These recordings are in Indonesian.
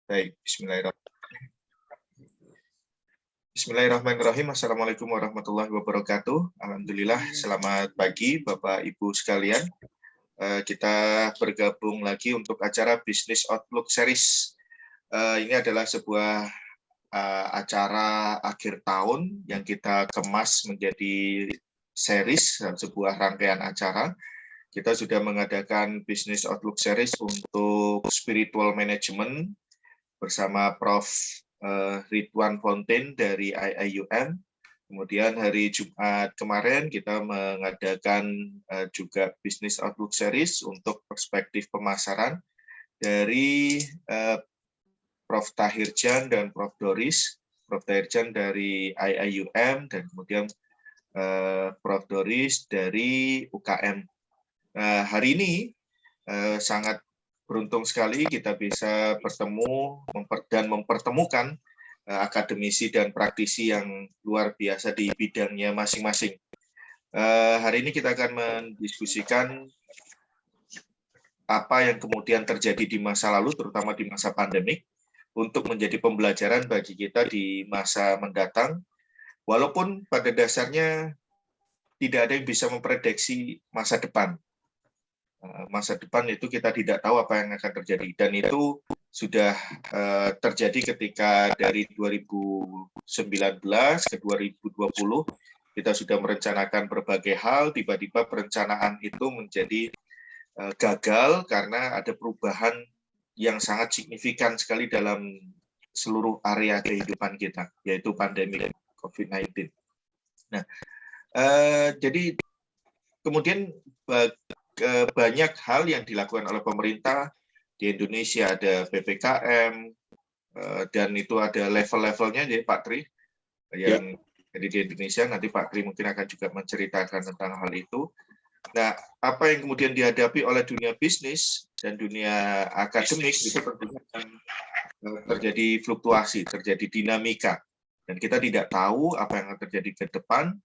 Baik, bismillahirrahmanirrahim. Bismillahirrahmanirrahim. Assalamualaikum warahmatullahi wabarakatuh. Alhamdulillah, selamat pagi Bapak Ibu sekalian. Kita bergabung lagi untuk acara Business Outlook Series. Ini adalah sebuah acara akhir tahun yang kita kemas menjadi series, sebuah rangkaian acara. Kita sudah mengadakan Business Outlook Series untuk Spiritual Management bersama Prof. Ridwan Fontaine dari IIUM. Kemudian hari Jumat kemarin kita mengadakan juga Business Outlook Series untuk perspektif pemasaran dari Prof. Tahirjan dan Prof. Doris. Prof. Tahirjan dari IIUM dan kemudian Prof. Doris dari UKM. Hari ini sangat beruntung sekali kita bisa bertemu dan mempertemukan akademisi dan praktisi yang luar biasa di bidangnya masing-masing. Hari ini kita akan mendiskusikan apa yang kemudian terjadi di masa lalu, terutama di masa pandemik, untuk menjadi pembelajaran bagi kita di masa mendatang. Walaupun pada dasarnya tidak ada yang bisa memprediksi masa depan. Masa depan itu kita tidak tahu apa yang akan terjadi, dan itu sudah terjadi ketika dari 2019 ke 2020 kita sudah merencanakan berbagai hal, tiba-tiba perencanaan itu menjadi gagal karena ada perubahan yang sangat signifikan sekali dalam seluruh area kehidupan kita, yaitu pandemi COVID-19. Nah, jadi kemudian banyak hal yang dilakukan oleh pemerintah. Di Indonesia ada PPKM, dan itu ada level-levelnya, jadi Pak Tri, yang jadi di Indonesia, nanti Pak Tri mungkin akan juga menceritakan tentang hal itu. Nah, apa yang kemudian dihadapi oleh dunia bisnis dan dunia akademik, itu tentunya terjadi fluktuasi, terjadi dinamika. Dan kita tidak tahu apa yang akan terjadi ke depan,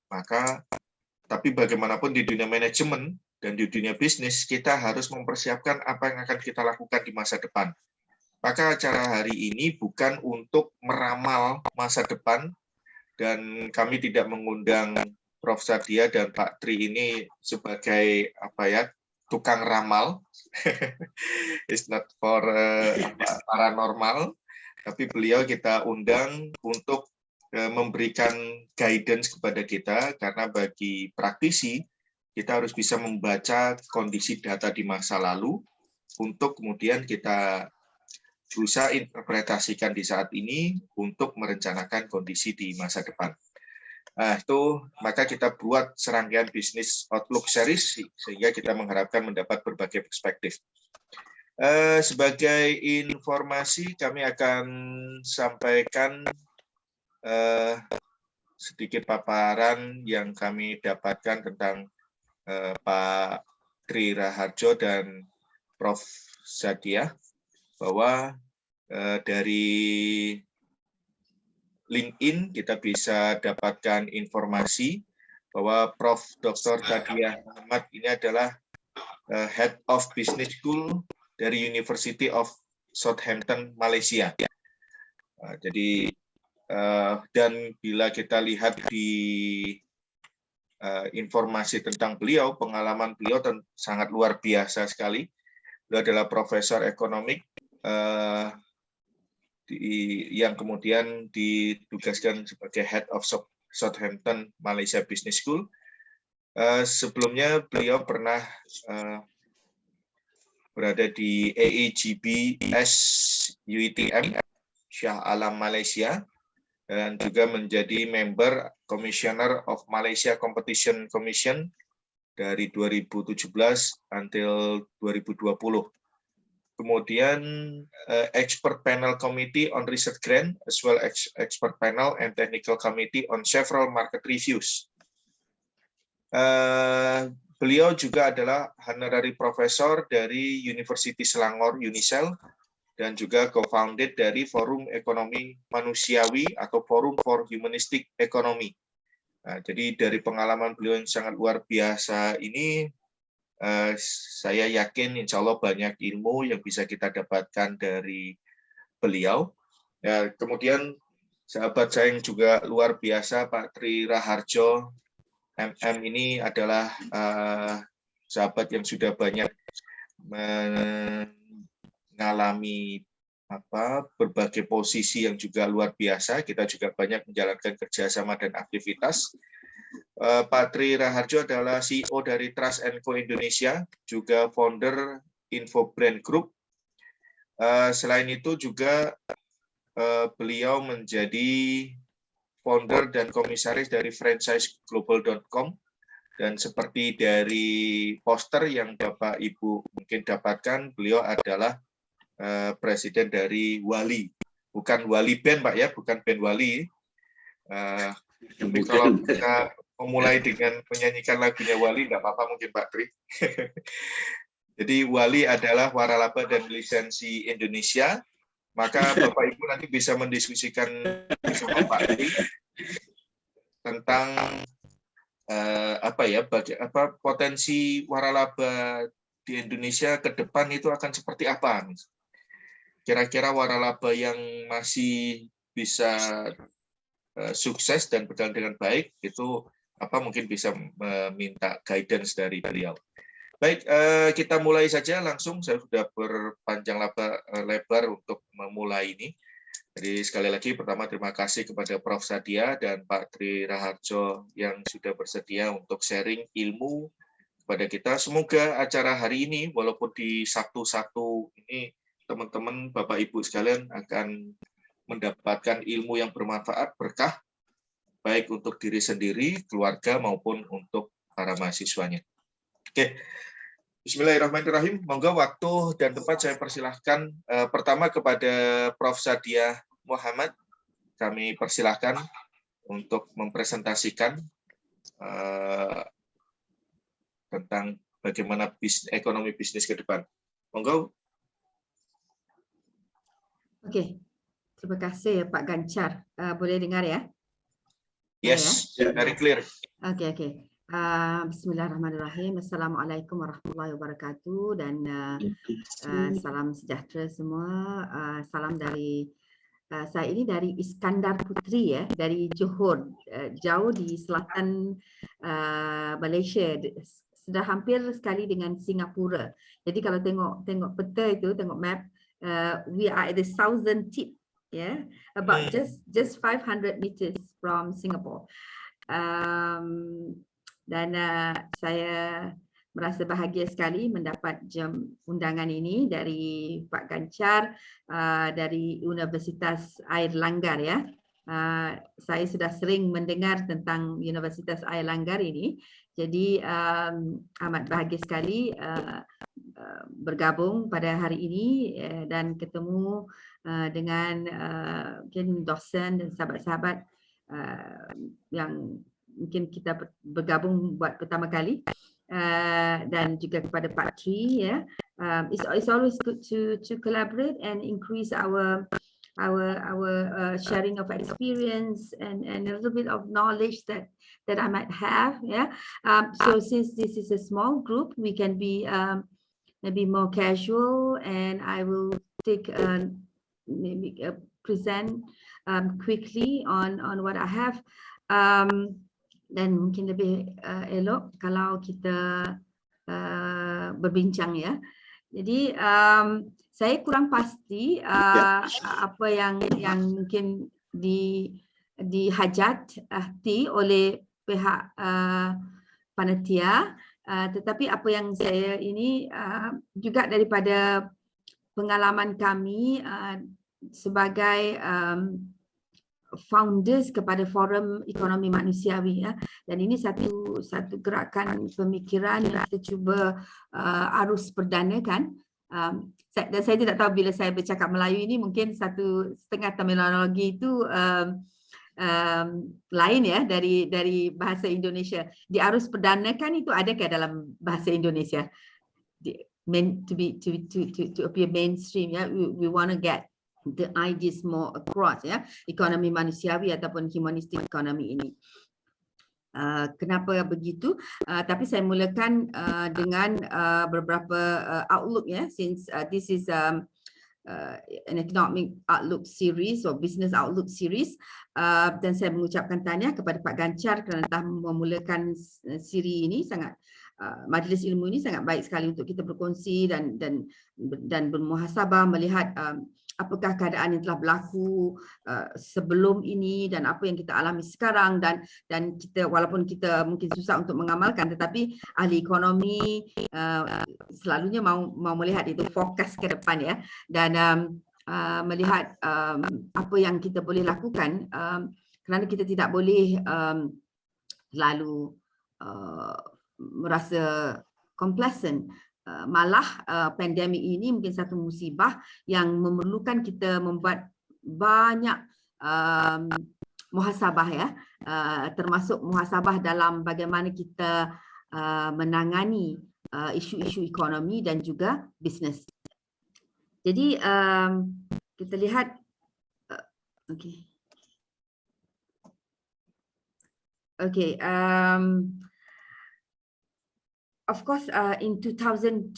tapi bagaimanapun di dunia manajemen dan di dunia bisnis, kita harus mempersiapkan apa yang akan kita lakukan di masa depan. Maka acara hari ini bukan untuk meramal masa depan, dan kami tidak mengundang Prof. Sadia dan Pak Tri ini sebagai tukang ramal. It's not for paranormal, tapi beliau kita undang untuk memberikan guidance kepada kita, karena bagi praktisi, kita harus bisa membaca kondisi data di masa lalu untuk kemudian kita berusaha interpretasikan di saat ini untuk merencanakan kondisi di masa depan. Maka kita buat serangkaian Business Outlook Series sehingga kita mengharapkan mendapat berbagai perspektif. Sebagai informasi, kami akan sampaikan sedikit paparan yang kami dapatkan tentang Pak Tri Raharjo dan Prof. Sadia, bahwa dari LinkedIn kita bisa dapatkan informasi bahwa Prof. Dr. Sadia Muhammad ini adalah Head of Business School dari University of Southampton, Malaysia. Jadi dan bila kita lihat di informasi tentang beliau, pengalaman beliau sangat luar biasa sekali. Beliau adalah profesor ekonomi yang kemudian ditugaskan sebagai Head of Southampton Malaysia Business School. Sebelumnya beliau pernah berada di AAGB SUITM Shah Alam Malaysia, dan juga menjadi member Commissioner of Malaysia Competition Commission dari 2017 until 2020. Kemudian Expert Panel Committee on Research Grant, as well as Expert Panel and Technical Committee on several market reviews. Beliau juga adalah honorary professor dari University Selangor, Unisel, dan juga co-founded dari Forum Ekonomi Manusiawi atau Forum for Humanistic Economy. Jadi dari pengalaman beliau yang sangat luar biasa ini, saya yakin insya Allah banyak ilmu yang bisa kita dapatkan dari beliau. Ya, kemudian sahabat saya yang juga luar biasa, Pak Tri Raharjo, MM ini adalah sahabat yang sudah banyak mengalami berbagai posisi yang juga luar biasa. Kita juga banyak menjalankan kerjasama dan aktivitas. Pak Tri Raharjo adalah CEO dari Trust & Co Indonesia, juga founder Info Brand Group. Selain itu juga beliau menjadi founder dan komisaris dari franchiseglobal.com, dan seperti dari poster yang Bapak Ibu mungkin dapatkan, beliau adalah presiden dari Wali, bukan Wali Band Pak ya, bukan band Wali. Tapi kalau kita memulai dengan menyanyikan lagunya Wali, nggak apa-apa mungkin Pak Tri. Jadi Wali adalah waralaba dan lisensi Indonesia. Maka Bapak Ibu nanti bisa mendiskusikan bersama Pak Tri tentang potensi waralaba di Indonesia ke depan itu akan seperti apa. Kira-kira waralaba yang masih bisa sukses dan berjalan dengan baik itu mungkin bisa meminta guidance dari beliau. Baik, kita mulai saja langsung. Saya sudah berpanjang lebar untuk memulai ini. Jadi sekali lagi pertama terima kasih kepada Prof. Sadia dan Pak Tri Raharjo yang sudah bersedia untuk sharing ilmu kepada kita. Semoga acara hari ini walaupun di Sabtu ini teman-teman Bapak Ibu sekalian akan mendapatkan ilmu yang bermanfaat, berkah, baik untuk diri sendiri, keluarga, maupun untuk para mahasiswanya. Oke, bismillahirrahmanirrahim. Monggo waktu dan tempat saya persilahkan pertama kepada Prof. Sadia Muhammad. Kami persilahkan untuk mempresentasikan tentang bagaimana ekonomi bisnis ke depan. Monggo. Oke, terima kasih Pak Gancar. Boleh dengar ya? Yes, very clear. Oke. Bismillahirrahmanirrahim. Assalamualaikum warahmatullahi wabarakatuh dan salam sejahtera semua. Salam dari saya ini dari Iskandar Putri ya, dari Johor, jauh di selatan Malaysia, sudah hampir sekali dengan Singapura. Jadi kalau tengok peta itu, tengok map, we are at the southern tip, about just 500 meters from Singapore. Dan saya merasa bahagia sekali mendapat undangan ini dari Pak Gancar dari Universitas Airlanggar ya. Saya sudah sering mendengar tentang Universitas Airlanggar ini. Jadi amat bahagia sekali bergabung pada hari ini dan ketemu dengan mungkin dosen dan sahabat-sahabat yang mungkin kita bergabung buat pertama kali. Dan juga kepada Pak Tri ya. It's always good to collaborate and increase our sharing of experience and a little bit of knowledge that I might have. So since this is a small group, we can be maybe more casual, and I will take maybe present quickly on what I have. Dan mungkin lebih elok kalau kita berbincang ya. Jadi saya kurang pasti apa yang mungkin dihajati oleh pihak panitia, tetapi apa yang saya ini juga daripada pengalaman kami sebagai founders kepada Forum Ekonomi Manusiawi ya. Dan ini satu gerakan pemikiran yang kita cuba arus perdanakan. Dan saya tidak tahu bila saya bercakap Melayu ini mungkin satu setengah terminologi itu lain ya dari bahasa Indonesia. Diarus perdanakan itu adakah dalam bahasa Indonesia? Meant to appear mainstream ya. We want to get the ideas more across ya, ekonomi manusiawi ataupun humanistic economy ini. Kenapa begitu? Tapi saya mulakan dengan beberapa outlook ya, since this is an economic outlook series or business outlook series, dan saya mengucapkan tahniah kepada Pak Ganjar kerana telah memulakan siri ini. Sangat majlis ilmu ini sangat baik sekali untuk kita berkongsi dan bermuhasabah melihat apakah keadaan yang telah berlaku sebelum ini dan apa yang kita alami sekarang, dan kita, walaupun kita mungkin susah untuk mengamalkan, tetapi ahli ekonomi selalunya mau melihat itu fokus ke depan ya, dan melihat apa yang kita boleh lakukan, kerana kita tidak boleh lalu merasa complacent. Malah pandemik ini mungkin satu musibah yang memerlukan kita membuat banyak muhasabah ya, termasuk muhasabah dalam bagaimana kita menangani isu-isu ekonomi dan juga bisnes. Jadi kita lihat, of course, in 2020,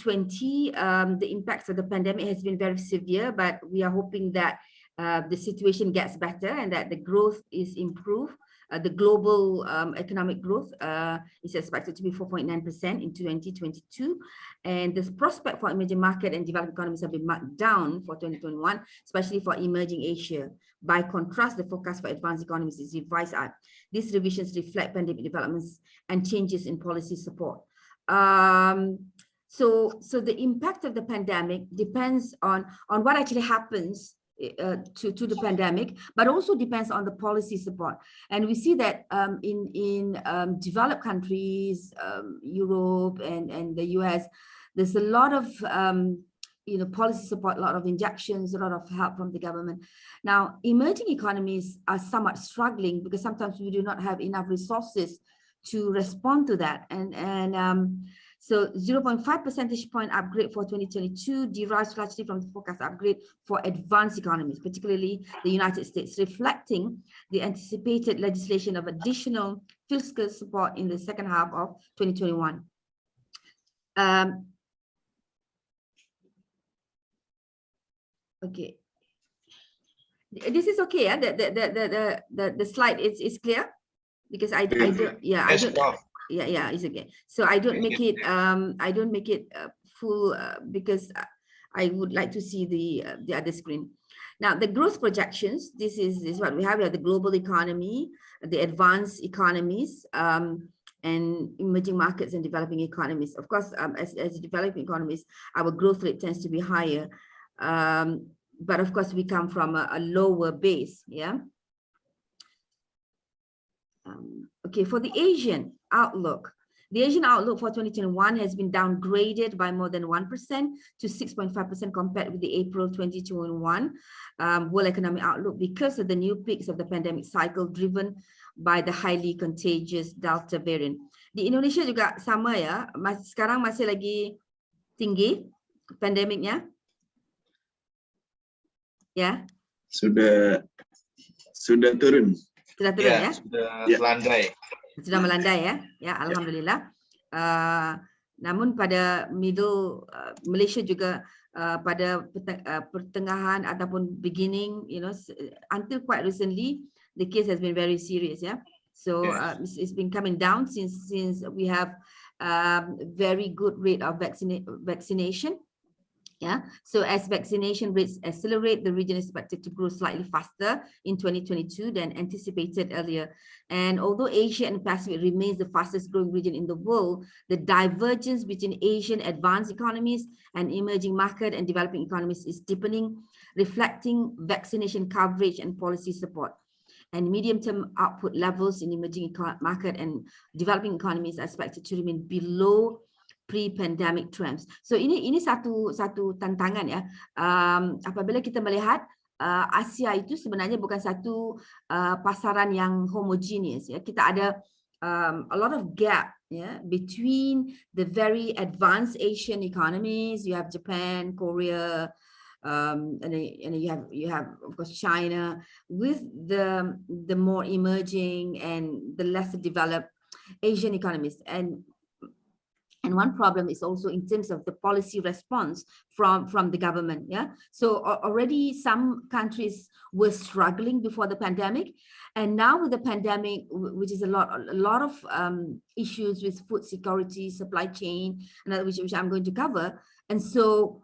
the impacts of the pandemic has been very severe, but we are hoping that the situation gets better and that the growth is improved. The global economic growth is expected to be 4.9% in 2022, and this prospect for emerging market and developed economies have been marked down for 2021, especially for emerging Asia. By contrast, the forecast for advanced economies is revised up. These revisions reflect pandemic developments and changes in policy support. So the impact of the pandemic depends on what actually happens to the pandemic, but also depends on the policy support. And we see that in developed countries, Europe and the US, there's a lot of policy support, a lot of injections, a lot of help from the government. Now, emerging economies are somewhat struggling because sometimes we do not have enough resources to respond to that, so 0.5 percentage point upgrade for 2022 derives largely from the forecast upgrade for advanced economies, particularly the United States, reflecting the anticipated legislation of additional fiscal support in the second half of 2021. Okay, this is okay. Yeah, the slide is clear. Because I don't, it's okay. So I don't make it full because I would like to see the other screen. Now the growth projections. This is what we have. We have the global economy, the advanced economies, and emerging markets and developing economies. Of course, as developing economies, our growth rate tends to be higher, but of course we come from a lower base. Yeah. Okay, for the Asian outlook for 2021 has been downgraded by more than 1% to 6.5% compared with the April 2021 World Economic Outlook because of the new peaks of the pandemic cycle driven by the highly contagious Delta variant. Di Indonesia juga sama ya, sekarang masih lagi tinggi pandemiknya. Ya. Sudah turun. Sudah turun ya? Sudah melandai. Sudah melandai ya? Ya, alhamdulillah. Namun pada Malaysia juga pada pertengahan ataupun beginning, until quite recently, the case has been very serious, yeah. So it's been coming down since we have very good rate of vaccination. Yeah, so as vaccination rates accelerate, the region is expected to grow slightly faster in 2022 than anticipated earlier. And although Asia and Pacific remains the fastest growing region in the world, the divergence between Asian advanced economies and emerging market and developing economies is deepening, reflecting vaccination coverage and policy support. And medium-term output levels in emerging market and developing economies are expected to remain below pre-pandemic trends. So ini satu tantangan ya. Apabila kita melihat Asia itu sebenarnya bukan satu pasaran yang homogeneous ya. Kita ada a lot of gap between the very advanced Asian economies. You have Japan, Korea, and you have of course China, with the more emerging and the lesser developed Asian economies. And one problem is also in terms of the policy response from the government. Yeah, so already some countries were struggling before the pandemic, and now with the pandemic, which is a lot of issues with food security, supply chain, and which I'm going to cover. And so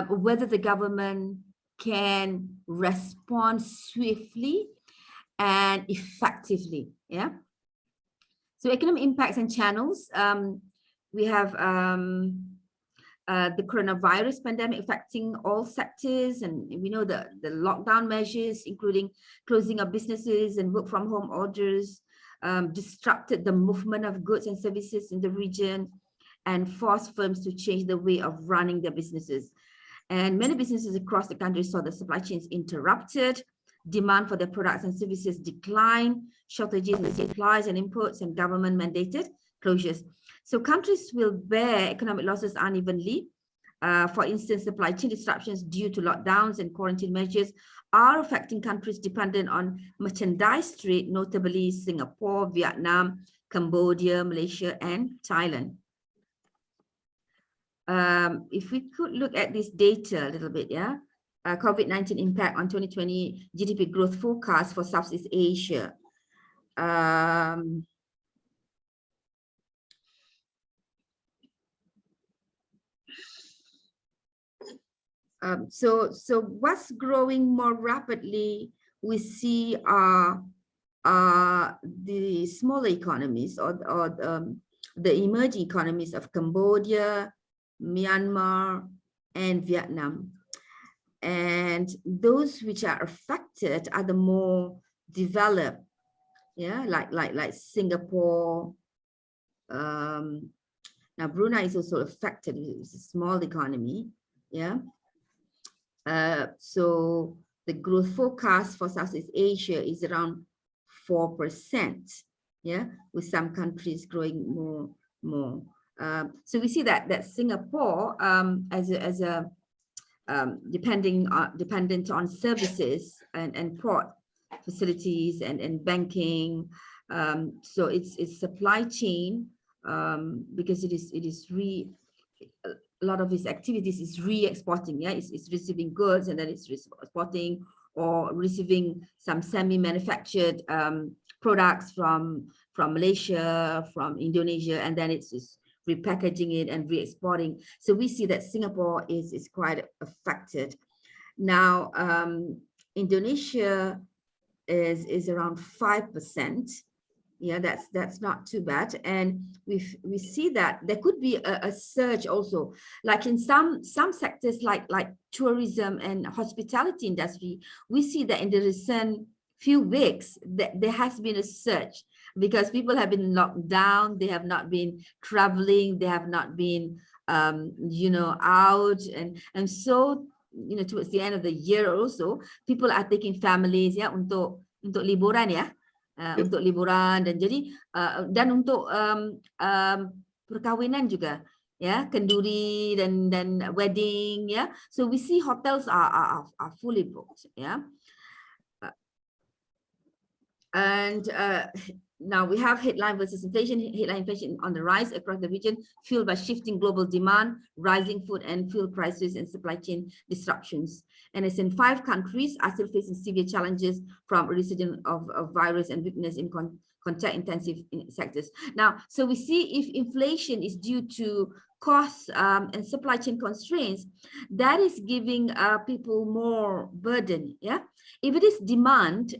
whether the government can respond swiftly and effectively. Yeah. So economic impacts and channels. We have the coronavirus pandemic affecting all sectors, and we know the lockdown measures, including closing of businesses and work from home orders, disrupted the movement of goods and services in the region and forced firms to change the way of running their businesses. And many businesses across the country saw the supply chains interrupted, demand for their products and services decline, shortages in supplies and imports, and government mandated closures. So countries will bear economic losses unevenly. For instance, supply chain disruptions due to lockdowns and quarantine measures are affecting countries dependent on merchandise trade, notably Singapore, Vietnam, Cambodia, Malaysia, and Thailand. If we could look at this data a little bit, yeah. COVID-19 impact on 2020 GDP growth forecast for Southeast Asia. So what's growing more rapidly, we see are the smaller economies or the emerging economies of Cambodia, Myanmar, and Vietnam. And those which are affected are the more developed, yeah, like Singapore. Now Brunei is also affected. It's a small economy, yeah. So the growth forecast for Southeast Asia is around 4%, yeah, with some countries growing more. So we see that Singapore, dependent on services and port facilities and banking. So it's supply chain, because it is a lot of its activities is re-exporting. Yeah, it's receiving goods and then it's exporting, or receiving some semi-manufactured products from Malaysia, from Indonesia, and then it's just repackaging it and re-exporting. So we see that Singapore is quite affected. Now, Indonesia is around 5%. Yeah, that's not too bad. And we see that there could be a surge also, like in some sectors like tourism and hospitality industry. We see that in the recent few weeks that there has been a surge, because people have been locked down, they have not been traveling, they have not been out, and so towards the end of the year also, people are taking families ya untuk liburan ya. Untuk liburan, dan jadi dan untuk perkawinan juga ya, kenduri dan wedding ya. So we see hotels are fully booked ya. And now we have headline versus inflation. Headline inflation on the rise across the region, fueled by shifting global demand, rising food and fuel prices, and supply chain disruptions. And it's in 5 countries are still facing severe challenges from a resurgence of virus and weakness in contact-intensive sectors. Now, so we see if inflation is due to costs and supply chain constraints, that is giving people more burden. Yeah, if it is demand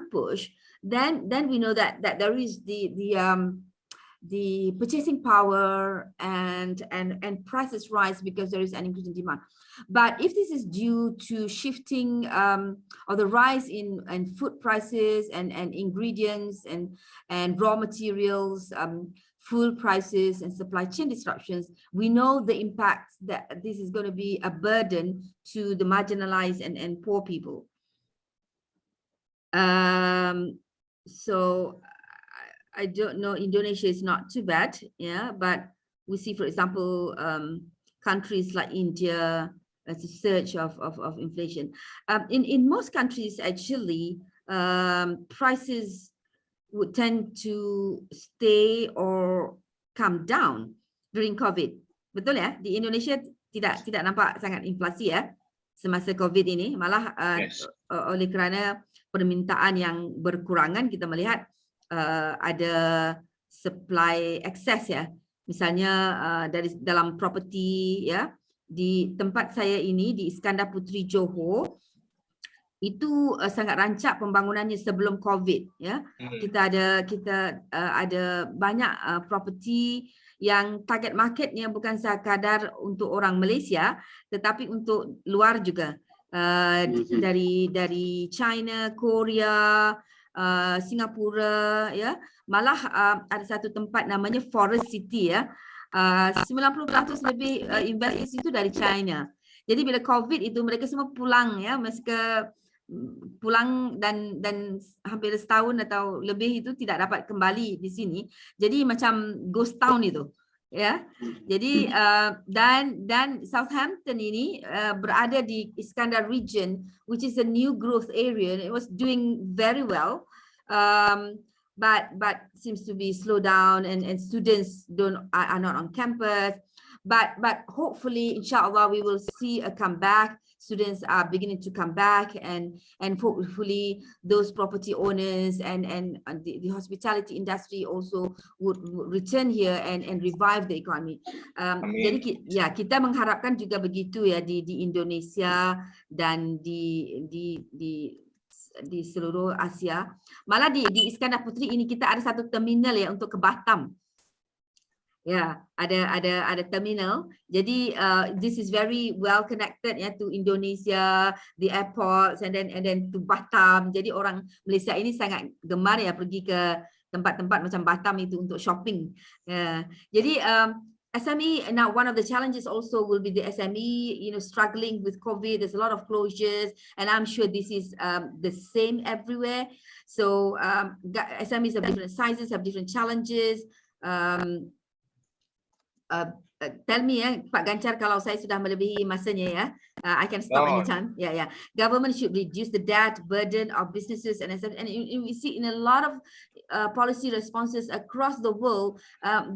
push, then we know that there is the purchasing power and prices rise because there is an increase in demand. But if this is due to shifting or the rise in food prices and ingredients and raw materials, fuel prices and supply chain disruptions, we know the impact that this is going to be a burden to the marginalized and poor people. So I don't know, Indonesia is not too bad, yeah, but we see, for example, countries like India, as a surge of inflation. In most countries, actually, prices would tend to stay or come down during COVID. Betul ya? Di Indonesia tidak nampak sangat inflasi ya semasa COVID ini. Malah Yes. oleh kerana permintaan yang berkurangan, kita melihat ada supply excess ya. Misalnya dari dalam property ya, di tempat saya ini di Iskandar Puteri Johor itu sangat rancak pembangunannya sebelum COVID ya. Kita ada banyak property yang target marketnya bukan sekadar untuk orang Malaysia tetapi untuk luar juga, dari China, Korea, Singapura ya. Malah ada satu tempat namanya Forest City ya. 90% lebih investors itu dari China. Jadi bila COVID itu mereka semua pulang ya, mereka pulang dan hampir setahun atau lebih itu tidak dapat kembali di sini. Jadi macam ghost town itu. Ya. Jadi dan Southampton ini berada di Iskandar region which is a new growth area. It was doing very well. But seems to be slow down and students are not on campus. But hopefully, inshallah, we will see a comeback. Students are beginning to come back, and hopefully those property owners and the hospitality industry also would return here and revive the economy. Jadi ya kita mengharapkan juga begitu ya di Indonesia dan di seluruh Asia. Malah di Iskandar Puteri ini kita ada satu terminal ya untuk ke Batam. Ya, ada terminal. Jadi this is very well connected ya to Indonesia, the airports and then to Batam. Jadi orang Malaysia ini sangat gemar ya pergi ke tempat-tempat macam Batam itu untuk shopping. Jadi SME now, one of the challenges also will be the SME, struggling with COVID. There's a lot of closures, and I'm sure this is the same everywhere. So SMEs have different sizes, have different challenges. Tell me ya, Pak Ganjar, kalau saya sudah melebihi masanya ya, I can stop anytime. Yeah. Government should reduce the debt burden of businesses and we see in a lot of policy responses across the world,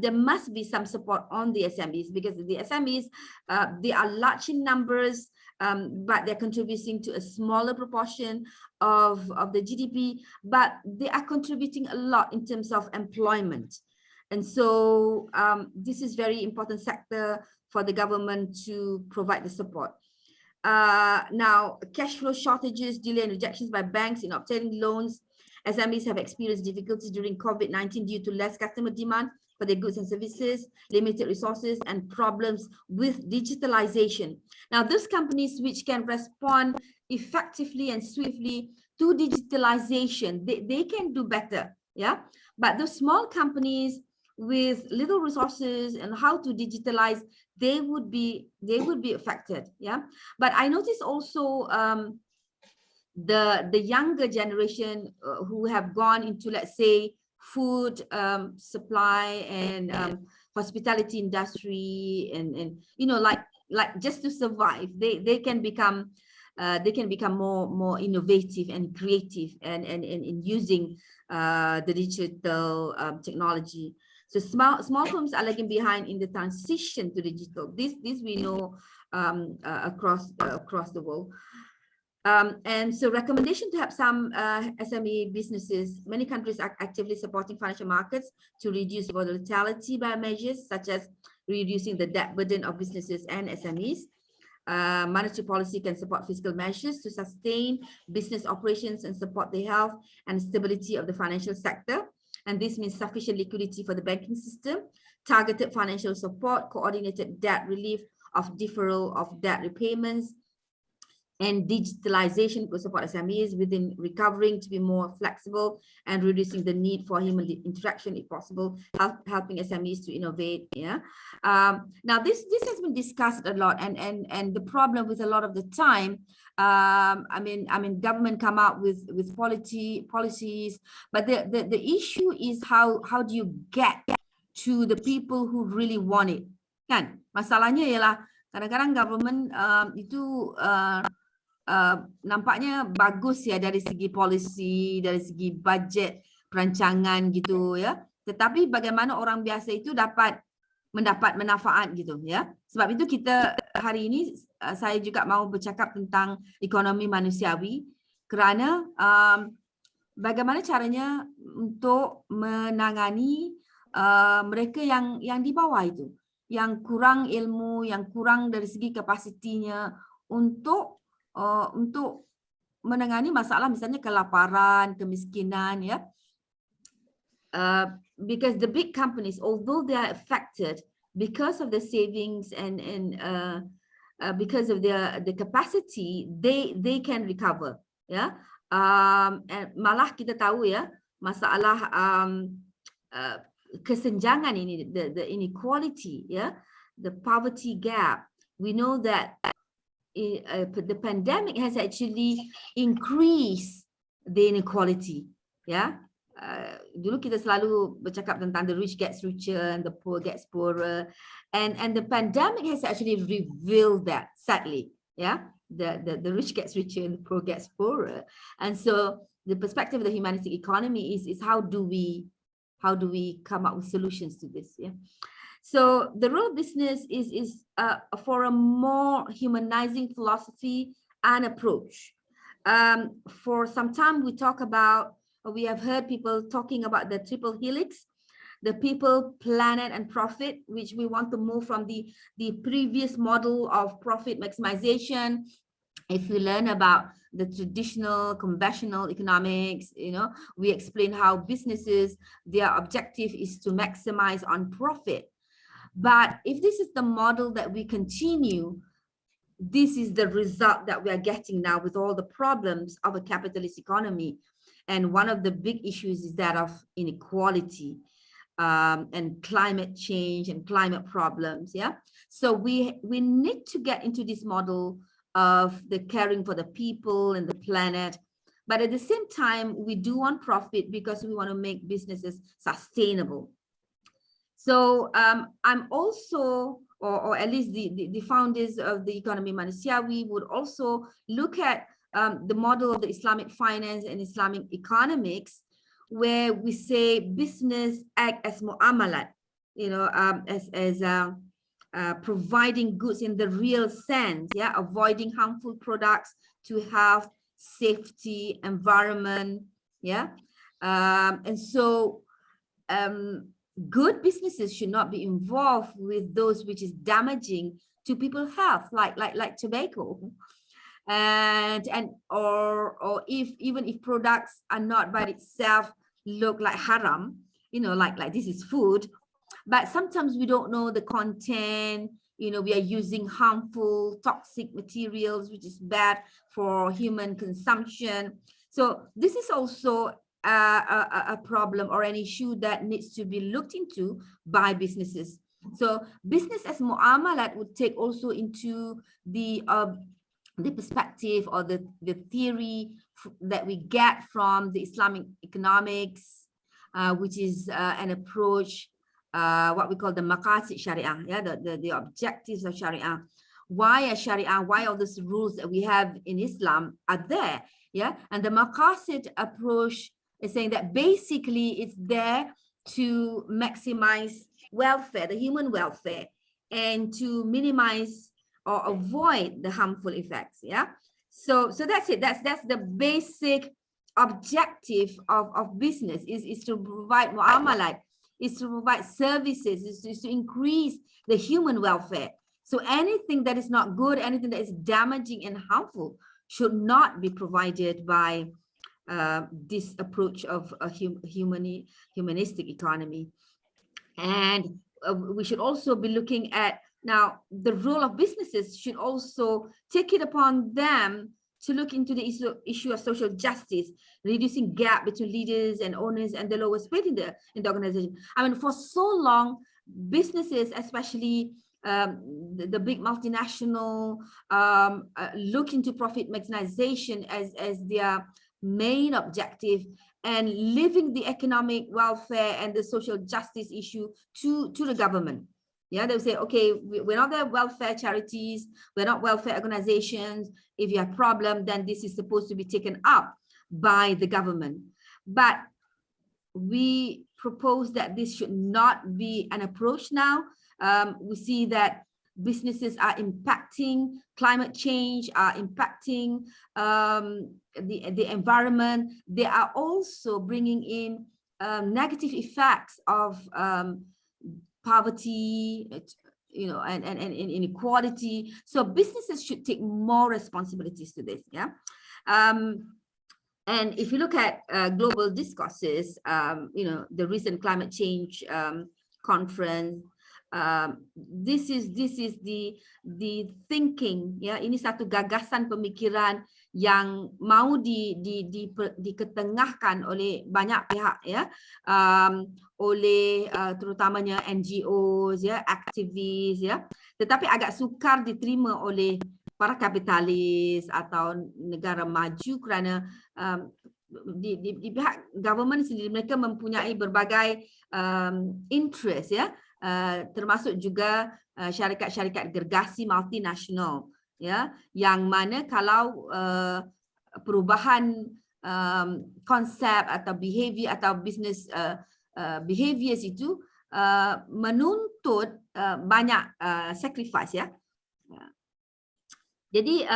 there must be some support on the SMEs because the SMEs, they are large in numbers, but they're contributing to a smaller proportion of the GDP, but they are contributing a lot in terms of employment. And so this is very important sector for the government to provide the support. Now, cash flow shortages, delay and rejections by banks in obtaining loans. SMEs have experienced difficulties during COVID-19 due to less customer demand for their goods and services, limited resources, and problems with digitalization. Now, those companies which can respond effectively and swiftly to digitalization, they can do better, yeah? But those small companies with little resources and how to digitalize, they would be affected, yeah. But I noticed also the younger generation who have gone into, let's say, food supply and hospitality industry and like just to survive, they can become more innovative and creative and in using the digital technology. So small firms are lagging behind in the transition to digital. This we know across the world. And so recommendation to have some SME businesses, many countries are actively supporting financial markets to reduce volatility by measures such as reducing the debt burden of businesses and SMEs. Monetary policy can support fiscal measures to sustain business operations and support the health and stability of the financial sector. And this means sufficient liquidity for the banking system, targeted financial support, coordinated debt relief of deferral of debt repayments, and digitalization could support SMEs within recovering to be more flexible and reducing the need for human interaction if possible, helping SMEs to innovate. Yeah. Now this has been discussed a lot, and the problem with a lot of the time, I mean government come out with policies, but the issue is how do you get to the people who really want it? Kan masalahnya ialah kadang-kadang government itu nampaknya bagus ya dari segi polisi, dari segi budget, perancangan gitu ya. Tetapi bagaimana orang biasa itu dapat mendapat manfaat gitu ya. Sebab itu kita hari ini saya juga mau bercakap tentang ekonomi manusiawi kerana bagaimana caranya untuk menangani mereka yang di bawah itu, yang kurang ilmu, yang kurang dari segi kapasitinya untuk menangani masalah misalnya kelaparan, kemiskinan ya. Because the big companies, although they are affected because of the savings and because of the capacity, they can recover. Ya, and malah kita tahu ya masalah kesenjangan ini, the inequality, ya, the poverty gap. We know that the pandemic has actually increased the inequality. Ya. Dulu kita selalu bercakap tentang the rich gets richer and the poor gets poorer, and the pandemic has actually revealed that, sadly, yeah, the rich gets richer and the poor gets poorer. And so the perspective of the humanistic economy is how do we come up with solutions to this, yeah. So the role of business is for a more humanizing philosophy and approach. For some time we talk about, we have heard people talking about the triple helix, the people, planet, and profit, which we want to move from the previous model of profit maximization. If we learn about the traditional conventional economics, you know, we explain how businesses, their objective is to maximize on profit. But if this is the model that we continue, this is the result that we are getting now with all the problems of a capitalist economy. And one of the big issues is that of inequality and climate change and climate problems. Yeah. So we need to get into this model of the caring for the people and the planet. But at the same time, we do want profit because we want to make businesses sustainable. So I'm also, or at least the founders of the economy manusiawi would also look at the model of the Islamic finance and Islamic economics, where we say business act as mu'amalat, you know, as providing goods in the real sense, yeah, avoiding harmful products to health, safety, environment, yeah, and so good businesses should not be involved with those which is damaging to people's health, like tobacco. And or even if products are not by itself look like haram, you know, like this is food, but sometimes we don't know the content, you know, we are using harmful toxic materials which is bad for human consumption. So this is also a problem or an issue that needs to be looked into by businesses. So business as mu'amalat would take also into the perspective or the theory that we get from the Islamic economics, which is an approach, what we call the maqasid sharia, yeah, the objectives of sharia. Why sharia? Why all these rules that we have in Islam are there? Yeah, and the maqasid approach is saying that basically it's there to maximize welfare, the human welfare, and to minimize or avoid the harmful effects. Yeah, so that's it. That's the basic objective of business is to provide mu'amalat, is to provide services, is to increase the human welfare. So anything that is not good, anything that is damaging and harmful should not be provided by this approach of a humanistic economy. And we should also be looking at, now the role of businesses should also take it upon them to look into the issue of social justice, reducing gap between leaders and owners and the lowest paid in the organization. I mean, for so long, businesses, especially the big multinational, look into profit maximization as their main objective, and leaving the economic welfare and the social justice issue to the government. Yeah, they'll say, okay, we're not the welfare charities, we're not welfare organizations. If you have a problem, then this is supposed to be taken up by the government. But we propose that this should not be an approach now, we see that businesses are impacting climate change, are impacting the environment. They are also bringing in negative effects of poverty, and inequality. So businesses should take more responsibilities to this. Yeah. And if you look at global discourses, the recent climate change conference, this is the thinking, ya, ini satu gagasan pemikiran yang mau diketengahkan oleh banyak pihak, ya, oleh terutamanya NGOs, ya, aktivis, ya, tetapi agak sukar diterima oleh para kapitalis atau negara maju kerana di pihak government sendiri mereka mempunyai berbagai interest, ya, termasuk juga syarikat-syarikat gergasi multinasional, ya, yang mana kalau perubahan konsep atau behavior atau business behaviors itu menuntut banyak sacrifice, ya. Jadi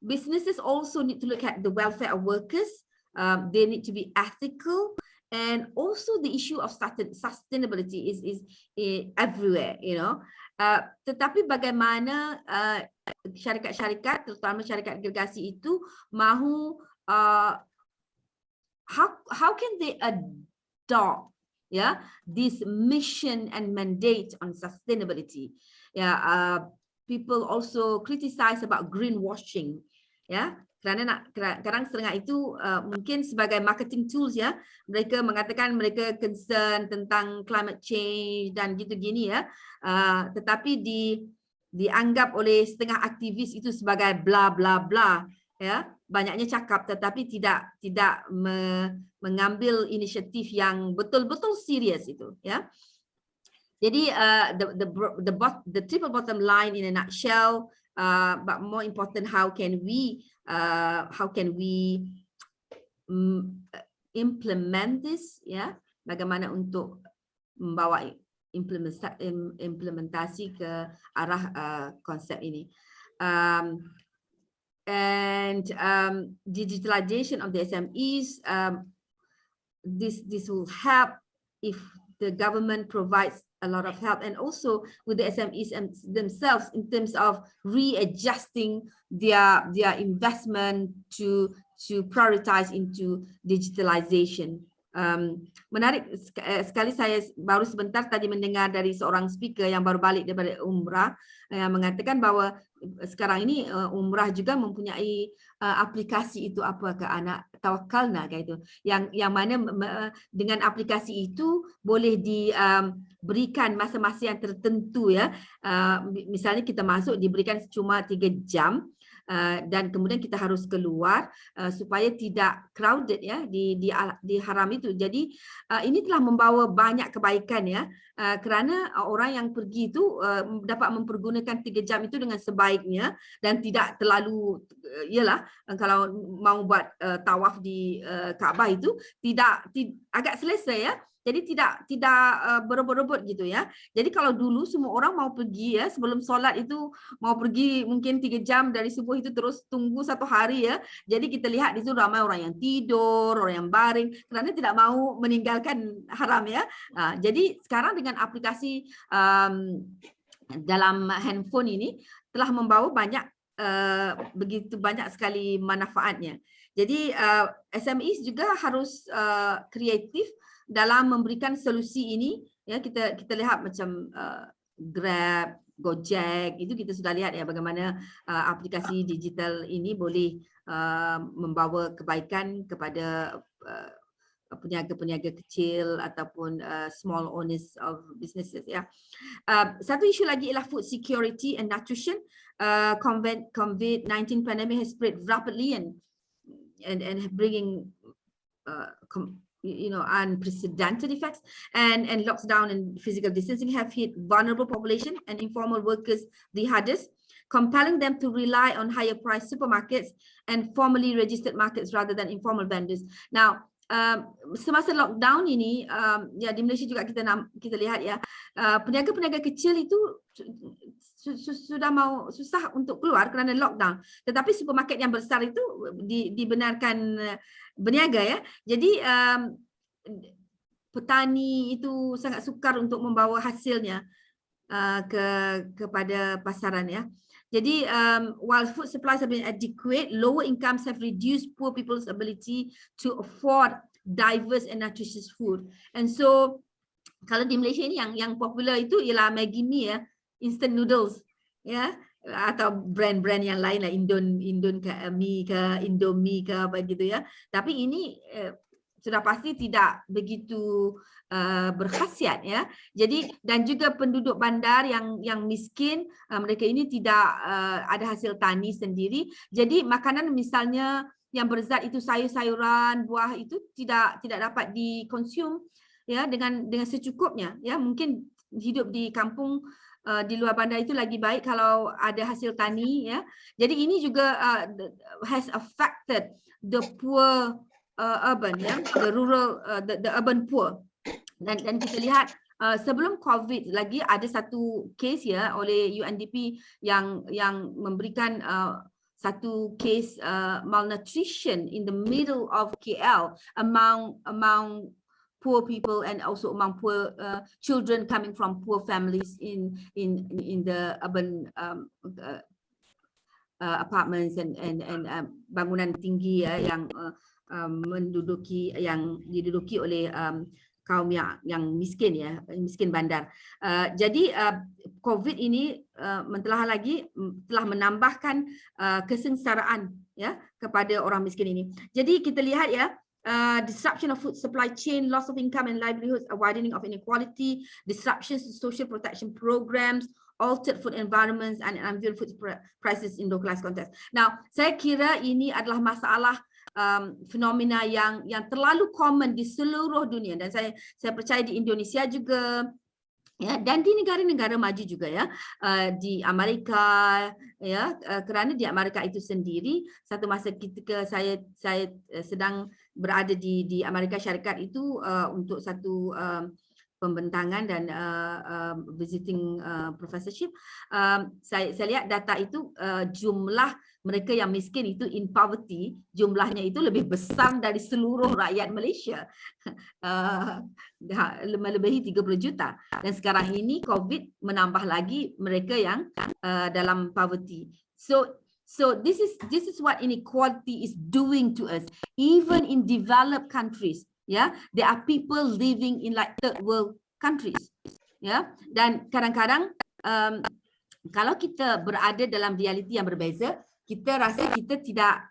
businesses also need to look at the welfare of workers. They need to be ethical, and also the issue of sustainability is everywhere, tetapi bagaimana syarikat-syarikat, terutama syarikat gergasi itu mahu how can they adopt, ya, this mission and mandate on sustainability. People also criticize about greenwashing, ya, kerana kadang setengah itu mungkin sebagai marketing tools, ya, mereka mengatakan mereka concern tentang climate change dan gitu-gini, ya, tetapi dianggap oleh setengah aktivis itu sebagai bla bla bla, ya, banyaknya cakap tetapi tidak mengambil inisiatif yang betul-betul serius itu, ya. Jadi the triple bottom line in a nutshell, but more important, how can we implement this, ya, bagaimana untuk membawa implementasi ke arah konsep ini. And digitalization of the SMEs, this will help if the government provides a lot of help, and also with the SMEs themselves in terms of readjusting their investment to prioritize into digitalization. Menarik sekali, saya baru sebentar tadi mendengar dari seorang speaker yang baru balik daripada umrah yang mengatakan bahawa sekarang ini umrah juga mempunyai aplikasi itu, apa ke anak Tawakkalna kayak itu, yang mana dengan aplikasi itu boleh diberikan masa-masa yang tertentu, ya, misalnya kita masuk diberikan cuma 3 jam. Dan kemudian kita harus keluar supaya tidak crowded, ya, di haram itu. Jadi ini telah membawa banyak kebaikan, ya, kerana orang yang pergi itu dapat mempergunakan 3 jam itu dengan sebaiknya dan tidak terlalu, ialah kalau mau buat tawaf di Kaabah itu tidak agak selesa, ya. Jadi tidak berebut-rebut gitu, ya. Jadi kalau dulu semua orang mau pergi, ya, sebelum solat itu mau pergi mungkin 3 jam dari subuh itu terus tunggu 1 hari, ya. Jadi kita lihat di situ ramai orang yang tidur, orang yang baring kerana tidak mau meninggalkan haram, ya. Jadi sekarang dengan aplikasi dalam handphone ini telah membawa begitu banyak sekali manfaatnya. Jadi SMEs juga harus kreatif dalam memberikan solusi ini, ya. Kita lihat macam Grab, Gojek, itu kita sudah lihat, ya, bagaimana aplikasi digital ini boleh membawa kebaikan kepada peniaga-peniaga kecil ataupun small owners of businesses, ya. Satu isu lagi ialah food security and nutrition. COVID-19 pandemic has spread rapidly and bringing unprecedented effects, and lockdown and physical distancing have hit vulnerable population and informal workers the hardest, compelling them to rely on higher price supermarkets and formally registered markets rather than informal vendors. Now, semasa lockdown ini, ya di Malaysia juga kita lihat ya, peniaga-peniaga kecil itu sudah susah untuk keluar kerana lockdown. Tetapi supermarket yang besar itu dibenarkan berniaga ya. Jadi petani itu sangat sukar untuk membawa hasilnya kepada pasaran ya. Jadi while food supplies have been adequate, lower incomes have reduced poor people's ability to afford diverse and nutritious food. And so kalau di Malaysia ini yang popular itu ialah Maggi Mee ya, instant noodles ya, atau brand-brand yang lain lah, Indon ke Mi ke Indomie ke apa gitu ya. Tapi ini sudah pasti tidak begitu berkhasiat ya. Jadi dan juga penduduk bandar yang miskin, mereka ini tidak ada hasil tani sendiri. Jadi makanan misalnya yang berzat itu sayur-sayuran, buah itu tidak dapat dikonsum ya dengan secukupnya ya. Mungkin hidup di kampung di luar bandar itu lagi baik kalau ada hasil tani ya. Jadi ini juga has affected the poor urban ya, the rural the urban poor. Dan kita lihat sebelum COVID lagi ada satu case ya oleh UNDP yang memberikan satu case malnutrition in the middle of KL among poor people and also among poor children coming from poor families in the urban apartments and bangunan tinggi ya, yang diduduki oleh kaum yang miskin ya, miskin bandar. Jadi COVID ini telah menambahkan kesengsaraan ya kepada orang miskin ini. Jadi kita lihat ya, disruption of food supply chain, loss of income and livelihoods, a widening of inequality, disruptions to social protection programs, altered food environments and unreal food prices in localized context. Now, saya kira ini adalah masalah fenomena yang terlalu common di seluruh dunia, dan saya percaya di Indonesia juga ya, dan di negara-negara maju juga ya, di Amerika ya, kerana di Amerika itu sendiri satu masa ketika saya sedang berada di Amerika Syarikat itu untuk satu pembentangan dan visiting professorship, saya lihat data itu jumlah mereka yang miskin itu in poverty, jumlahnya itu lebih besar dari seluruh rakyat Malaysia, melebihi 30 juta. Dan sekarang ini COVID menambah lagi mereka yang dalam poverty. So this is what inequality is doing to us, even in developed countries. Yeah, there are people living in like third world countries. Yeah, dan kadang-kadang kalau kita berada dalam realiti yang berbeza, kita rasa kita tidak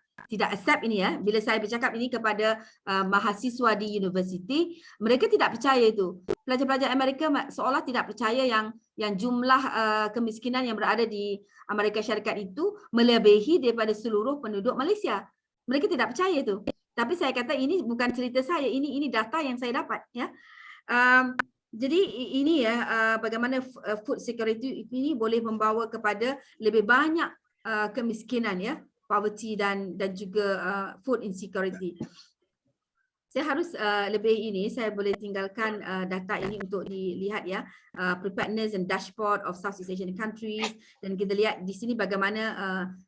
accept ini ya. Bila saya bercakap ini kepada mahasiswa di universiti, mereka tidak percaya itu. Pelajar-pelajar Amerika seolah tidak percaya yang jumlah kemiskinan yang berada di Amerika Syarikat itu melebihi daripada seluruh penduduk Malaysia. Mereka tidak percaya itu. Tapi saya kata ini bukan cerita saya, ini data yang saya dapat ya. Jadi ini ya, bagaimana food security ini boleh membawa kepada lebih banyak kemiskinan ya, poverty dan juga food insecurity. Saya harus lebih ini, saya boleh tinggalkan data ini untuk dilihat ya, preparedness and dashboard of Southeast Asian countries, dan kita lihat di sini bagaimana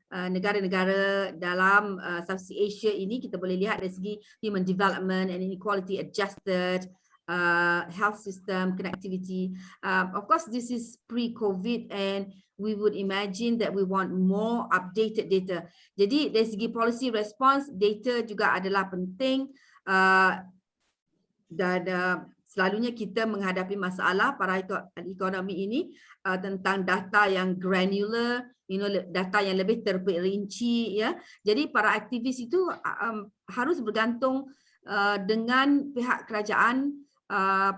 negara-negara dalam Southeast Asia ini kita boleh lihat dari segi human development and inequality adjusted, health system, connectivity. Of course, this is pre-COVID and we would imagine that we want more updated data. Jadi dari segi policy response, data juga adalah penting. Dan selalunya kita menghadapi masalah para ekonomi ini tentang data yang granular, data yang lebih terperinci ya. Jadi para aktivis itu harus bergantung dengan pihak kerajaan,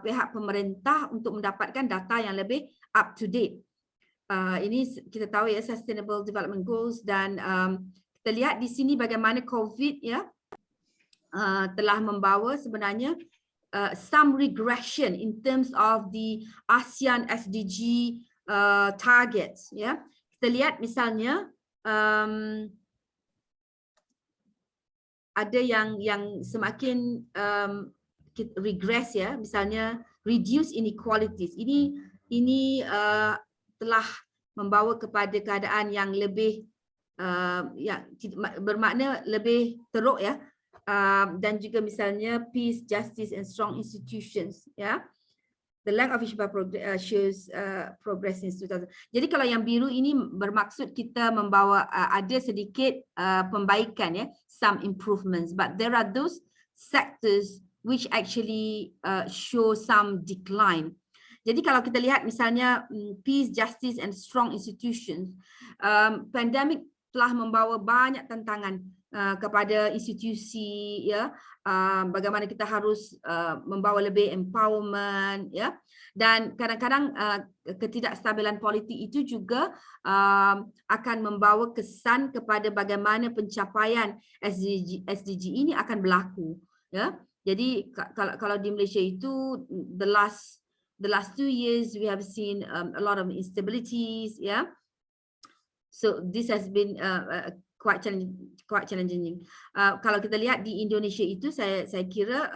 pihak pemerintah untuk mendapatkan data yang lebih up to date. Ini kita tahu ya, Sustainable Development Goals, dan kita lihat di sini bagaimana COVID ya telah membawa sebenarnya some regression in terms of the ASEAN SDG targets ya. Kita lihat misalnya ada yang semakin regress ya, misalnya reduce inequalities. Ini telah membawa kepada keadaan yang lebih yang bermakna lebih teruk ya, dan juga misalnya peace, justice and strong institutions ya. The lack of Ishbah shows progress since 2000. Jadi kalau yang biru ini bermaksud kita membawa ada sedikit pembaikan ya, some improvements, but there are those sectors which actually show some decline. Jadi kalau kita lihat misalnya peace, justice and strong institutions, pandemic telah membawa banyak tantangan kepada institusi ya, bagaimana kita harus membawa lebih empowerment ya, dan kadang-kadang ketidakstabilan politik itu juga akan membawa kesan kepada bagaimana pencapaian SDG ini akan berlaku ya. Jadi kalau di Malaysia itu the last 2 years we have seen a lot of instabilities ya. So this has been quite challenging. Kalau kita lihat di Indonesia itu, saya kira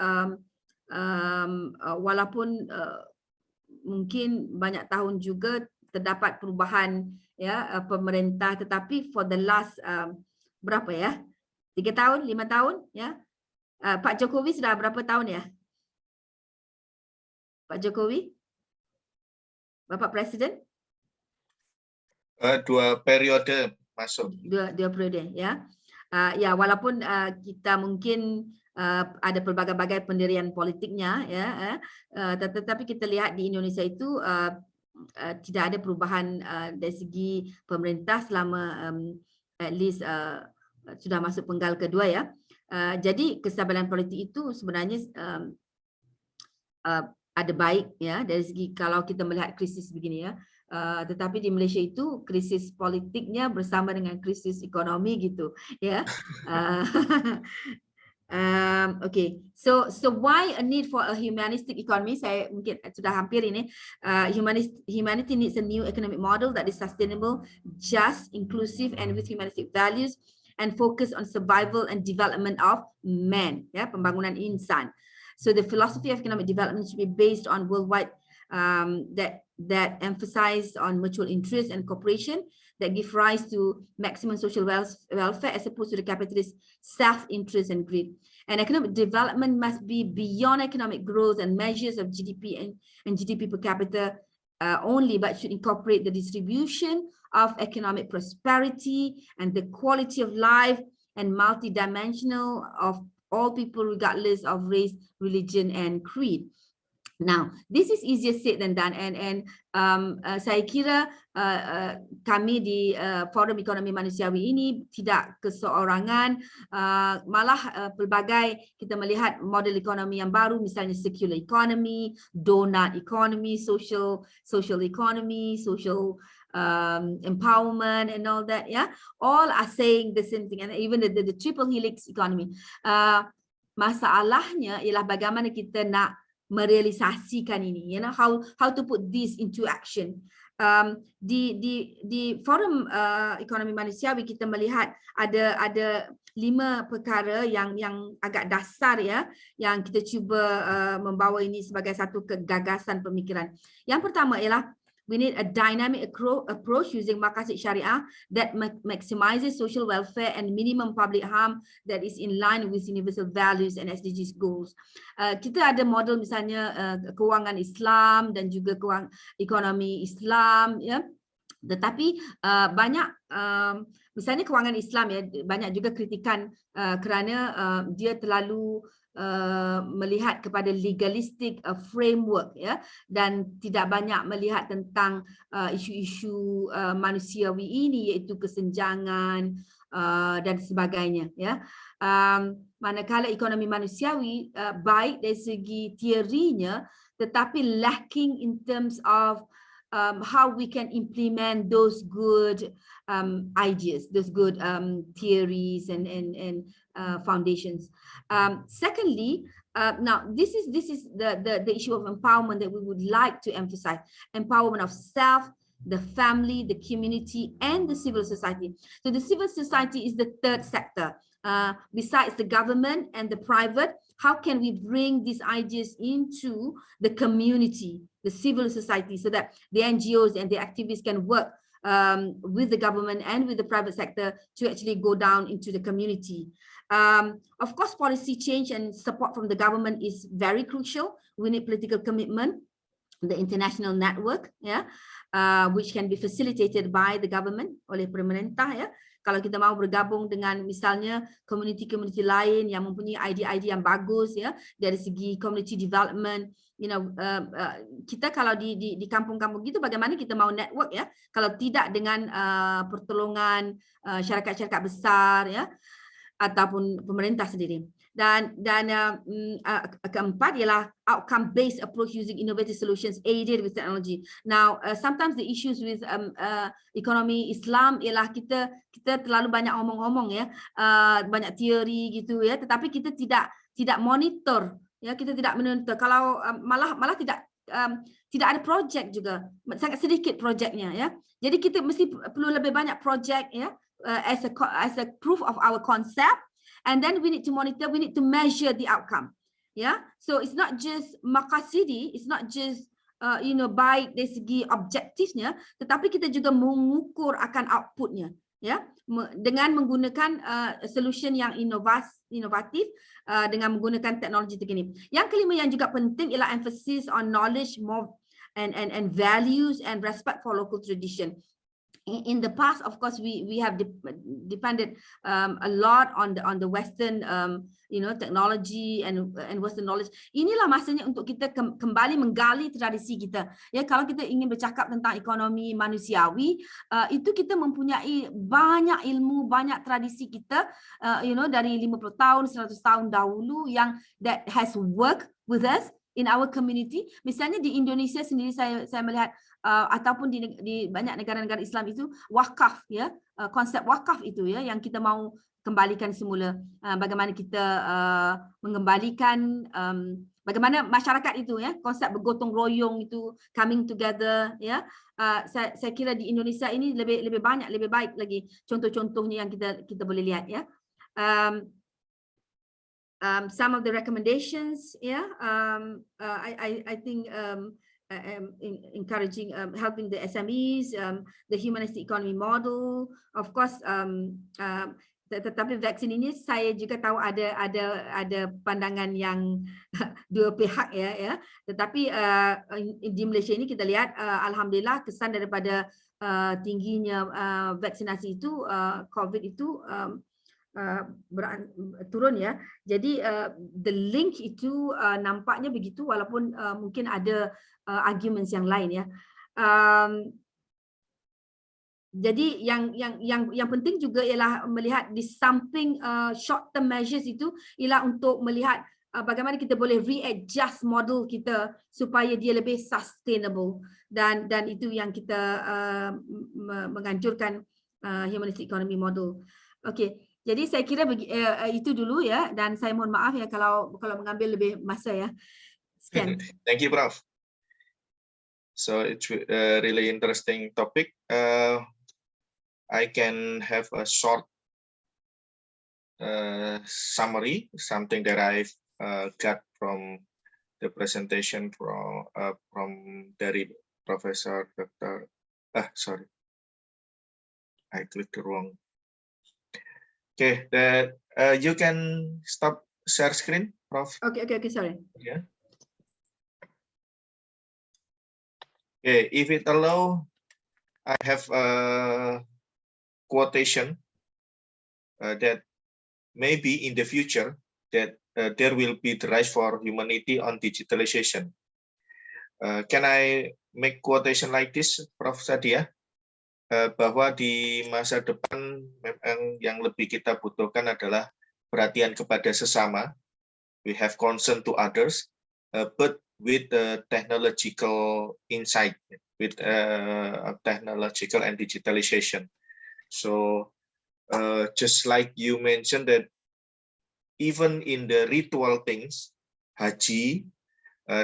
walaupun mungkin banyak tahun juga terdapat perubahan ya pemerintah, tetapi for the last berapa ya, 3 tahun, 5 tahun ya, Pak Jokowi sudah berapa tahun ya? Pak Jokowi, Bapak Presiden? 2 periode masuk. Dua periode ya. Ya walaupun kita mungkin ada pelbagai-bagai pendirian politiknya ya, tetapi kita lihat di Indonesia itu tidak ada perubahan dari segi pemerintah selama at least sudah masuk penggal kedua ya. Jadi kestabilan politik itu sebenarnya ada baik ya dari segi kalau kita melihat krisis begini ya. Tetapi di Malaysia itu krisis politiknya bersama dengan krisis ekonomi gitu ya. Okay, so why a need for a humanistic economy? Saya mungkin sudah hampir ini. Humanity needs a new economic model that is sustainable, just, inclusive and with humanistic values and focus on survival and development of man ya, pembangunan insan. So the philosophy of economic development should be based on worldwide that emphasize on mutual interest and cooperation that give rise to maximum social welfare as opposed to the capitalist self-interest and greed. And economic development must be beyond economic growth and measures of GDP and GDP per capita only, but should incorporate the distribution of economic prosperity and the quality of life and multidimensional of all people regardless of race, religion and creed. Now, this is easier said than done, and saya kira kami di Forum Ekonomi Manusiawi ini tidak keseorangan, malah pelbagai kita melihat model ekonomi yang baru, misalnya circular economy, donut economy, social economy, social empowerment and all that, yeah, all are saying the same thing, and even the triple helix economy. Masalahnya ialah bagaimana kita nak merealisasikan ini, you know, how to put this into action. Di Forum Ekonomi Manusiawi kita melihat ada 5 perkara yang agak dasar ya, yang kita cuba membawa ini sebagai satu kegagasan pemikiran. Yang pertama ialah we need a dynamic approach using maqasid syariah that maximizes social welfare and minimum public harm that is in line with universal values and SDGs goals. Kita ada model misalnya kewangan Islam dan juga ekonomi Islam ya. Tetapi banyak misalnya kewangan Islam ya, banyak juga kritikan kerana dia terlalu melihat kepada legalistic framework ya, dan tidak banyak melihat tentang isu-isu manusiawi ini, iaitu kesenjangan dan sebagainya ya. Manakala ekonomi manusiawi baik dari segi teorinya, tetapi lacking in terms of how we can implement those good ideas, those good theories and foundations. Secondly, now this is the issue of empowerment that we would like to emphasize: empowerment of self, the family, the community, and the civil society. So the civil society is the third sector. besides the government and the private, how can we bring these ideas into the community, the civil society, so that the NGOs and the activists can work with the government and with the private sector to actually go down into the community. Of course, policy change and support from the government is very crucial. We need political commitment, the international network, which can be facilitated by the government, oleh pemerintah, Kalau kita mau bergabung dengan misalnya community-community lain yang mempunyai idea-idea yang bagus, dari segi community development, kita kalau di kampung-kampung gitu, bagaimana kita mau network, kalau tidak dengan pertolongan syarikat-syarikat besar, ataupun pemerintah sendiri. Dan keempat ialah outcome-based approach using innovative solutions aided with technology. Now, sometimes the issues with ekonomi Islam ialah kita terlalu banyak omong-omong, banyak teori gitu, tetapi kita tidak monitor, kita tidak monitor. Kalau malah tidak ada projek juga, sangat sedikit projeknya, Jadi kita mesti perlu lebih banyak projek, as a proof of our concept. And then we need to monitor, we need to measure the outcome. So it's not just makasidi, it's not just baik dari segi objektifnya, tetapi kita juga mengukur akan outputnya, dengan menggunakan solution yang inovatif, dengan menggunakan teknologi terkini. Yang kelima yang juga penting ialah emphasis on knowledge more and values and respect for local tradition. In the past, of course, we have depended a lot on the Western, technology and Western knowledge. Inilah masanya untuk kita kembali menggali tradisi kita. Kalau kita ingin bercakap tentang ekonomi manusiawi, itu kita mempunyai banyak ilmu, banyak tradisi kita, dari 50 tahun, 100 tahun dahulu yang that has worked with us in our community. Misalnya di Indonesia sendiri saya melihat ataupun di banyak negara-negara Islam itu wakaf, konsep wakaf itu, yang kita mau kembalikan semula. Bagaimana kita mengembalikan, bagaimana masyarakat itu, konsep bergotong royong itu, coming together, saya kira di Indonesia ini lebih banyak, lebih baik lagi contoh-contohnya yang kita boleh lihat, some of the recommendations, I think encouraging, helping the SMEs, the humanistic economy model, of course. Tetapi vaksin ini saya juga tahu ada pandangan yang dua pihak, Tetapi di Malaysia ini kita lihat, alhamdulillah kesan daripada tingginya vaksinasi itu, COVID itu turun, Jadi the link itu nampaknya begitu, walaupun mungkin ada arguments yang lain, Jadi yang penting juga ialah melihat di samping short term measures itu ialah untuk melihat bagaimana kita boleh readjust model kita supaya dia lebih sustainable, dan itu yang kita menganjurkan humanistic economy model. Okey. Jadi saya kira itu dulu, dan saya mohon maaf kalau mengambil lebih masa, Sekian. Thank you, Prof. So it's a really interesting topic. I can have a short summary, something that I've got from the presentation from dari Professor Dr. Sorry, I clicked the wrong. Okay, that you can stop share screen, Prof. Okay, sorry. Yeah. Okay, if it allow, I have a quotation that maybe in the future that there will be drive for humanity on digitalization. Can I make quotation like this, Prof. Sadia? Bahwa di masa depan memang yang lebih kita butuhkan adalah perhatian kepada sesama. We have concern to others, but with technological insight, with technological and digitalization. So just like you mentioned that even in the ritual things, haji,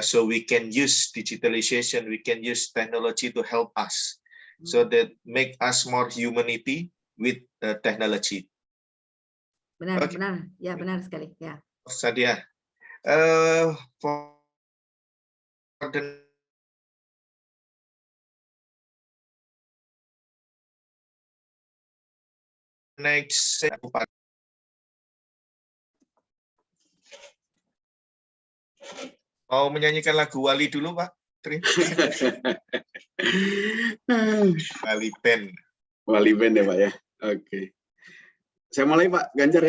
so we can use digitalization, we can use technology to help us. So that make us more humanity with technology. Benar, Oke, benar. Ya, benar sekali. Ya. Sadia. For the next mau menyanyikan lagu Wali dulu, Pak Tri? Wali Band. Wali Band ya, Pak ya. Oke. Saya mulai, Pak Ganjar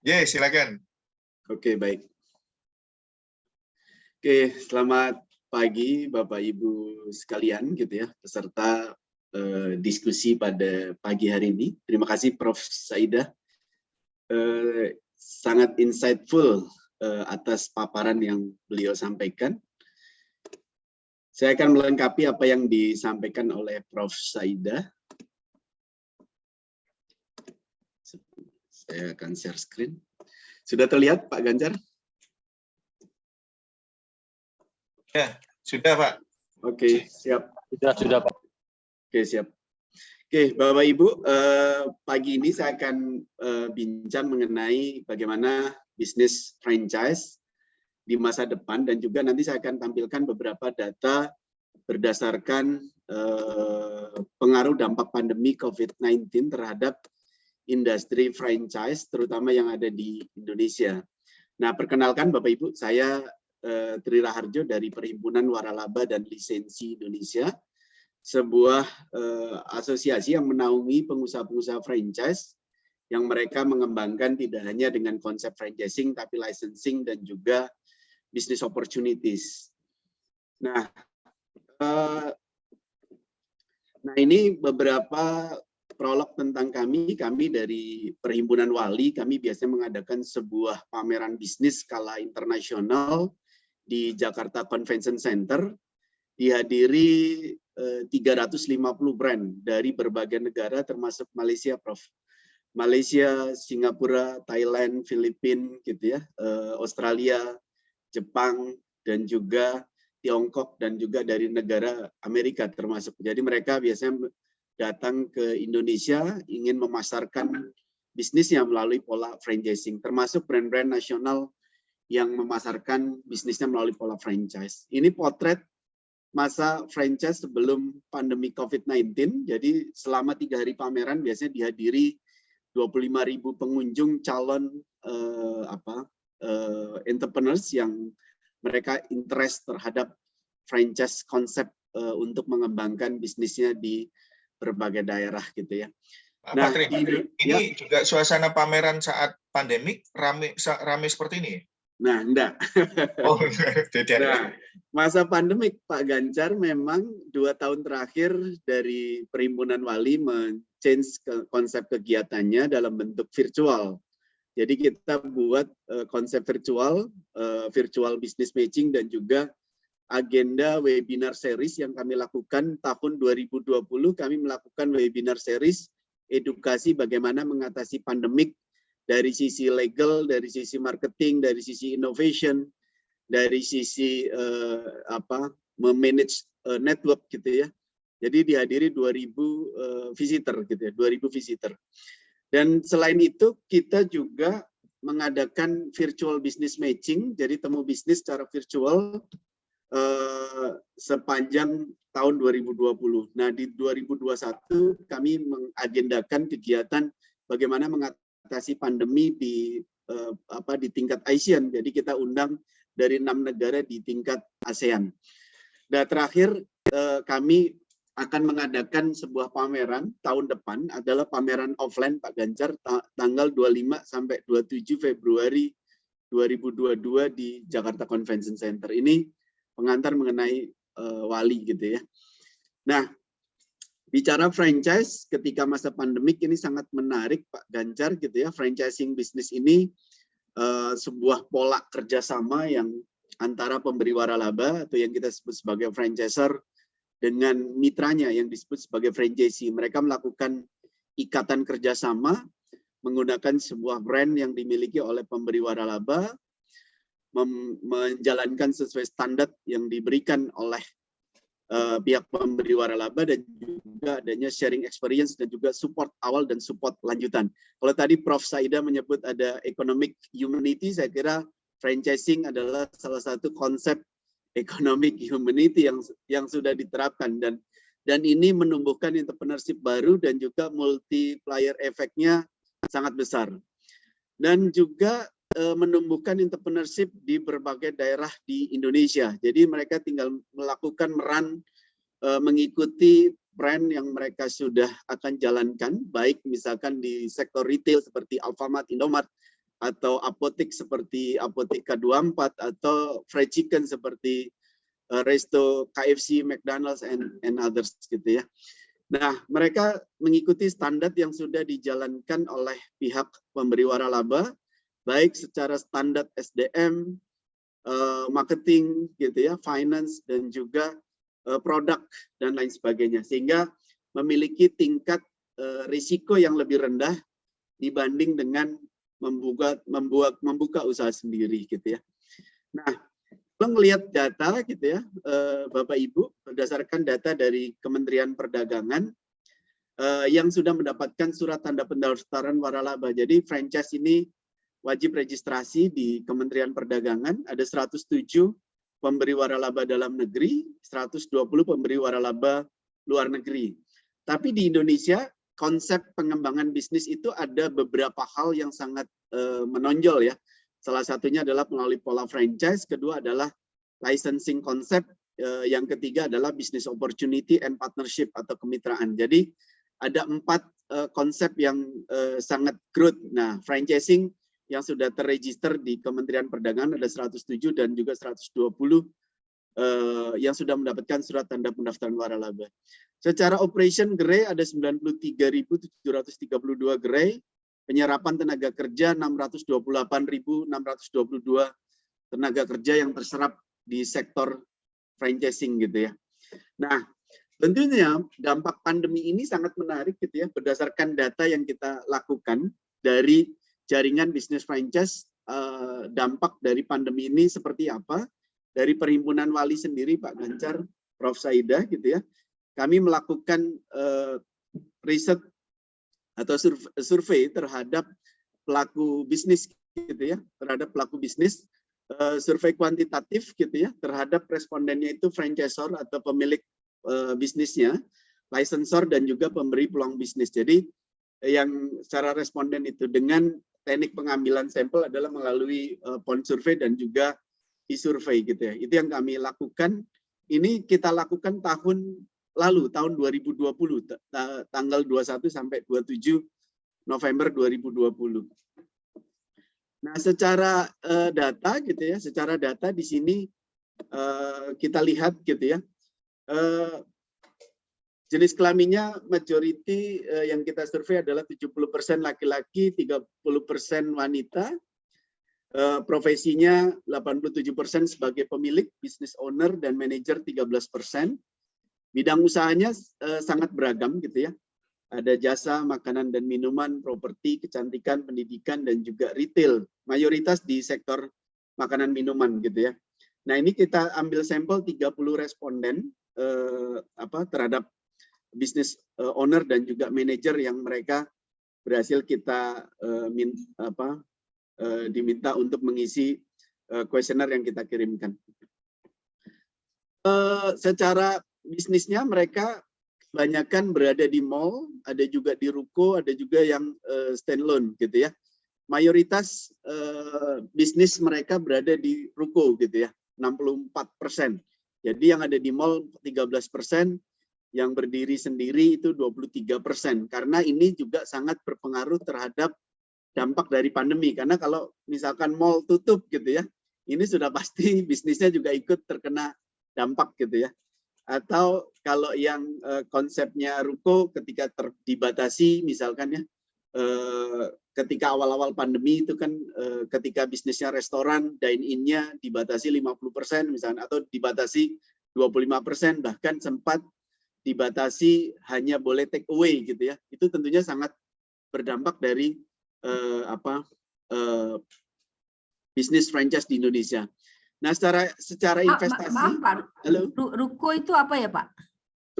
ya. Silakan. Oke, baik. Oke, selamat pagi Bapak Ibu sekalian gitu ya, peserta diskusi pada pagi hari ini. Terima kasih Prof. Saidah. Sangat insightful atas paparan yang beliau sampaikan. Saya akan melengkapi apa yang disampaikan oleh Prof. Saidah. Saya akan share screen. Sudah terlihat Pak Ganjar? Ya, sudah Pak. Oke, siap. Sudah Pak. Oke, siap. Oke, Bapak Ibu, pagi ini saya akan bincang mengenai bagaimana bisnis franchise di masa depan, dan juga nanti saya akan tampilkan beberapa data berdasarkan pengaruh dampak pandemi COVID-19 terhadap industri franchise, terutama yang ada di Indonesia. Nah, perkenalkan Bapak Ibu, saya Tri Raharjo dari Perhimpunan Waralaba dan Lisensi Indonesia, sebuah asosiasi yang menaungi pengusaha-pengusaha franchise yang mereka mengembangkan tidak hanya dengan konsep franchising, tapi licensing dan juga business opportunities. Nah, ini beberapa prolog tentang kami. Kami dari Perhimpunan Wali, kami biasanya mengadakan sebuah pameran bisnis skala internasional di Jakarta Convention Center, dihadiri 350 brand dari berbagai negara termasuk Malaysia, Prof. Malaysia, Singapura, Thailand, Filipina, gitu ya, Australia, Jepang, dan juga Tiongkok, dan juga dari negara Amerika termasuk. Jadi mereka biasanya datang ke Indonesia ingin memasarkan bisnisnya melalui pola franchising, termasuk brand-brand nasional yang memasarkan bisnisnya melalui pola franchise. Ini potret masa franchise sebelum pandemi COVID-19. Jadi selama 3 hari pameran biasanya dihadiri 25.000 pengunjung calon entrepreneurs yang mereka interest terhadap franchise konsep untuk mengembangkan bisnisnya di berbagai daerah gitu ya. Pak Patrik, ini juga suasana pameran saat pandemik rame seperti ini? Nah, enggak. Oh, tidak. Nah, masa pandemik Pak Ganjar memang 2 tahun terakhir dari Perhimpunan Wali men-change konsep kegiatannya dalam bentuk virtual. Jadi kita buat konsep virtual business matching, dan juga agenda webinar series yang kami lakukan tahun 2020. Kami melakukan webinar series edukasi bagaimana mengatasi pandemik dari sisi legal, dari sisi marketing, dari sisi innovation, dari sisi memanage network gitu ya. Jadi dihadiri 2.000 visitor gitu ya, 2.000 visitor. Dan selain itu kita juga mengadakan virtual business matching, jadi temu bisnis secara virtual sepanjang tahun 2020. Nah, di 2021 kami mengagendakan kegiatan bagaimana mengatasi pandemi di tingkat ASEAN. Jadi kita undang dari 6 negara di tingkat ASEAN. Dan terakhir kami akan mengadakan sebuah pameran tahun depan, adalah pameran offline Pak Ganjar, tanggal 25 sampai 27 Februari 2022 di Jakarta Convention Center. Ini pengantar mengenai Wali gitu ya. Nah, bicara franchise ketika masa pandemik ini sangat menarik Pak Ganjar gitu ya. Franchising bisnis ini sebuah pola kerjasama yang antara pemberi waralaba atau yang kita sebut sebagai franchisor dengan mitranya yang disebut sebagai franchisee. Mereka melakukan ikatan kerjasama menggunakan sebuah brand yang dimiliki oleh pemberi waralaba, menjalankan sesuai standar yang diberikan oleh pihak pemberi waralaba dan juga adanya sharing experience dan juga support awal dan support lanjutan. Kalau tadi Prof. Saida menyebut ada economic humanity, saya kira franchising adalah salah satu konsep economic humanity yang sudah diterapkan dan ini menumbuhkan entrepreneurship baru dan juga multiplier efeknya sangat besar. Dan juga menumbuhkan entrepreneurship di berbagai daerah di Indonesia. Jadi mereka tinggal melakukan mengikuti brand yang mereka sudah akan jalankan, baik misalkan di sektor retail seperti Alfamart, Indomart, atau apotek seperti Apotheka 24, atau fried chicken seperti Resto, KFC, McDonald's, and others gitu ya. Nah, mereka mengikuti standar yang sudah dijalankan oleh pihak pemberi waralaba, baik secara standar SDM, marketing, gitu ya, finance, dan juga produk dan lain sebagainya, sehingga memiliki tingkat risiko yang lebih rendah dibanding dengan membuka usaha sendiri, gitu ya. Nah, kalau melihat data, gitu ya, Bapak Ibu, berdasarkan data dari Kementerian Perdagangan yang sudah mendapatkan surat tanda pendaftaran waralaba. Jadi franchise ini wajib registrasi di Kementerian Perdagangan, ada 107 pemberi waralaba dalam negeri, 120 pemberi waralaba luar negeri. Tapi di Indonesia, konsep pengembangan bisnis itu ada beberapa hal yang sangat menonjol ya. Salah satunya adalah melalui pola franchise, kedua adalah licensing konsep, yang ketiga adalah business opportunity and partnership atau kemitraan. Jadi ada 4 konsep yang sangat growth. Nah, franchising yang sudah terregister di Kementerian Perdagangan ada 107 dan juga 120 yang sudah mendapatkan surat tanda pendaftaran waralaba. Secara operation gerai ada 93.732 gerai, penyerapan tenaga kerja 628.622 tenaga kerja yang terserap di sektor franchising gitu ya. Nah, tentunya dampak pandemi ini sangat menarik gitu ya, berdasarkan data yang kita lakukan dari jaringan bisnis franchise, dampak dari pandemi ini seperti apa? Dari Perhimpunan Wali sendiri, Pak Ganjar, Prof. Saida, gitu ya. Kami melakukan riset atau survei terhadap pelaku bisnis, gitu ya, terhadap pelaku bisnis, survei kuantitatif, gitu ya, terhadap respondennya itu franchisor atau pemilik bisnisnya, licensor dan juga pemberi peluang bisnis. Jadi yang secara responden itu dengan teknik pengambilan sampel adalah melalui point survey dan juga e-survey gitu ya. Itu yang kami lakukan. Ini kita lakukan tahun lalu, tahun 2020, tanggal 21 sampai 27 November 2020. Nah, secara data gitu ya, secara data di sini kita lihat gitu ya. Jenis kelaminnya majority yang kita survei adalah 70% laki-laki, 30% wanita. Profesinya 87% sebagai pemilik, business owner, dan manajer 13%. Bidang usahanya sangat beragam gitu ya. Ada jasa, makanan dan minuman, properti, kecantikan, pendidikan, dan juga retail. Mayoritas di sektor makanan minuman gitu ya. Nah, ini kita ambil sampel 30 responden terhadap business owner dan juga manajer yang mereka berhasil kita diminta untuk mengisi kuesioner yang kita kirimkan. Secara bisnisnya mereka kebanyakan berada di mall, ada juga di ruko, ada juga yang standalone gitu ya. Mayoritas bisnis mereka berada di ruko gitu ya, 64%. Jadi yang ada di mall 13%, yang berdiri sendiri itu 23%. Karena ini juga sangat berpengaruh terhadap dampak dari pandemi. Karena kalau misalkan mall tutup gitu ya, ini sudah pasti bisnisnya juga ikut terkena dampak gitu ya. Atau kalau yang konsepnya ruko ketika dibatasi misalkan ya, ketika awal-awal pandemi itu kan ketika bisnisnya restoran, dine-in-nya dibatasi 50% misalnya, atau dibatasi 25%, bahkan sempat dibatasi hanya boleh take away gitu ya. Itu tentunya sangat berdampak dari bisnis franchise di Indonesia. Nah, secara investasi, maaf Pak, halo, ruko itu apa ya Pak?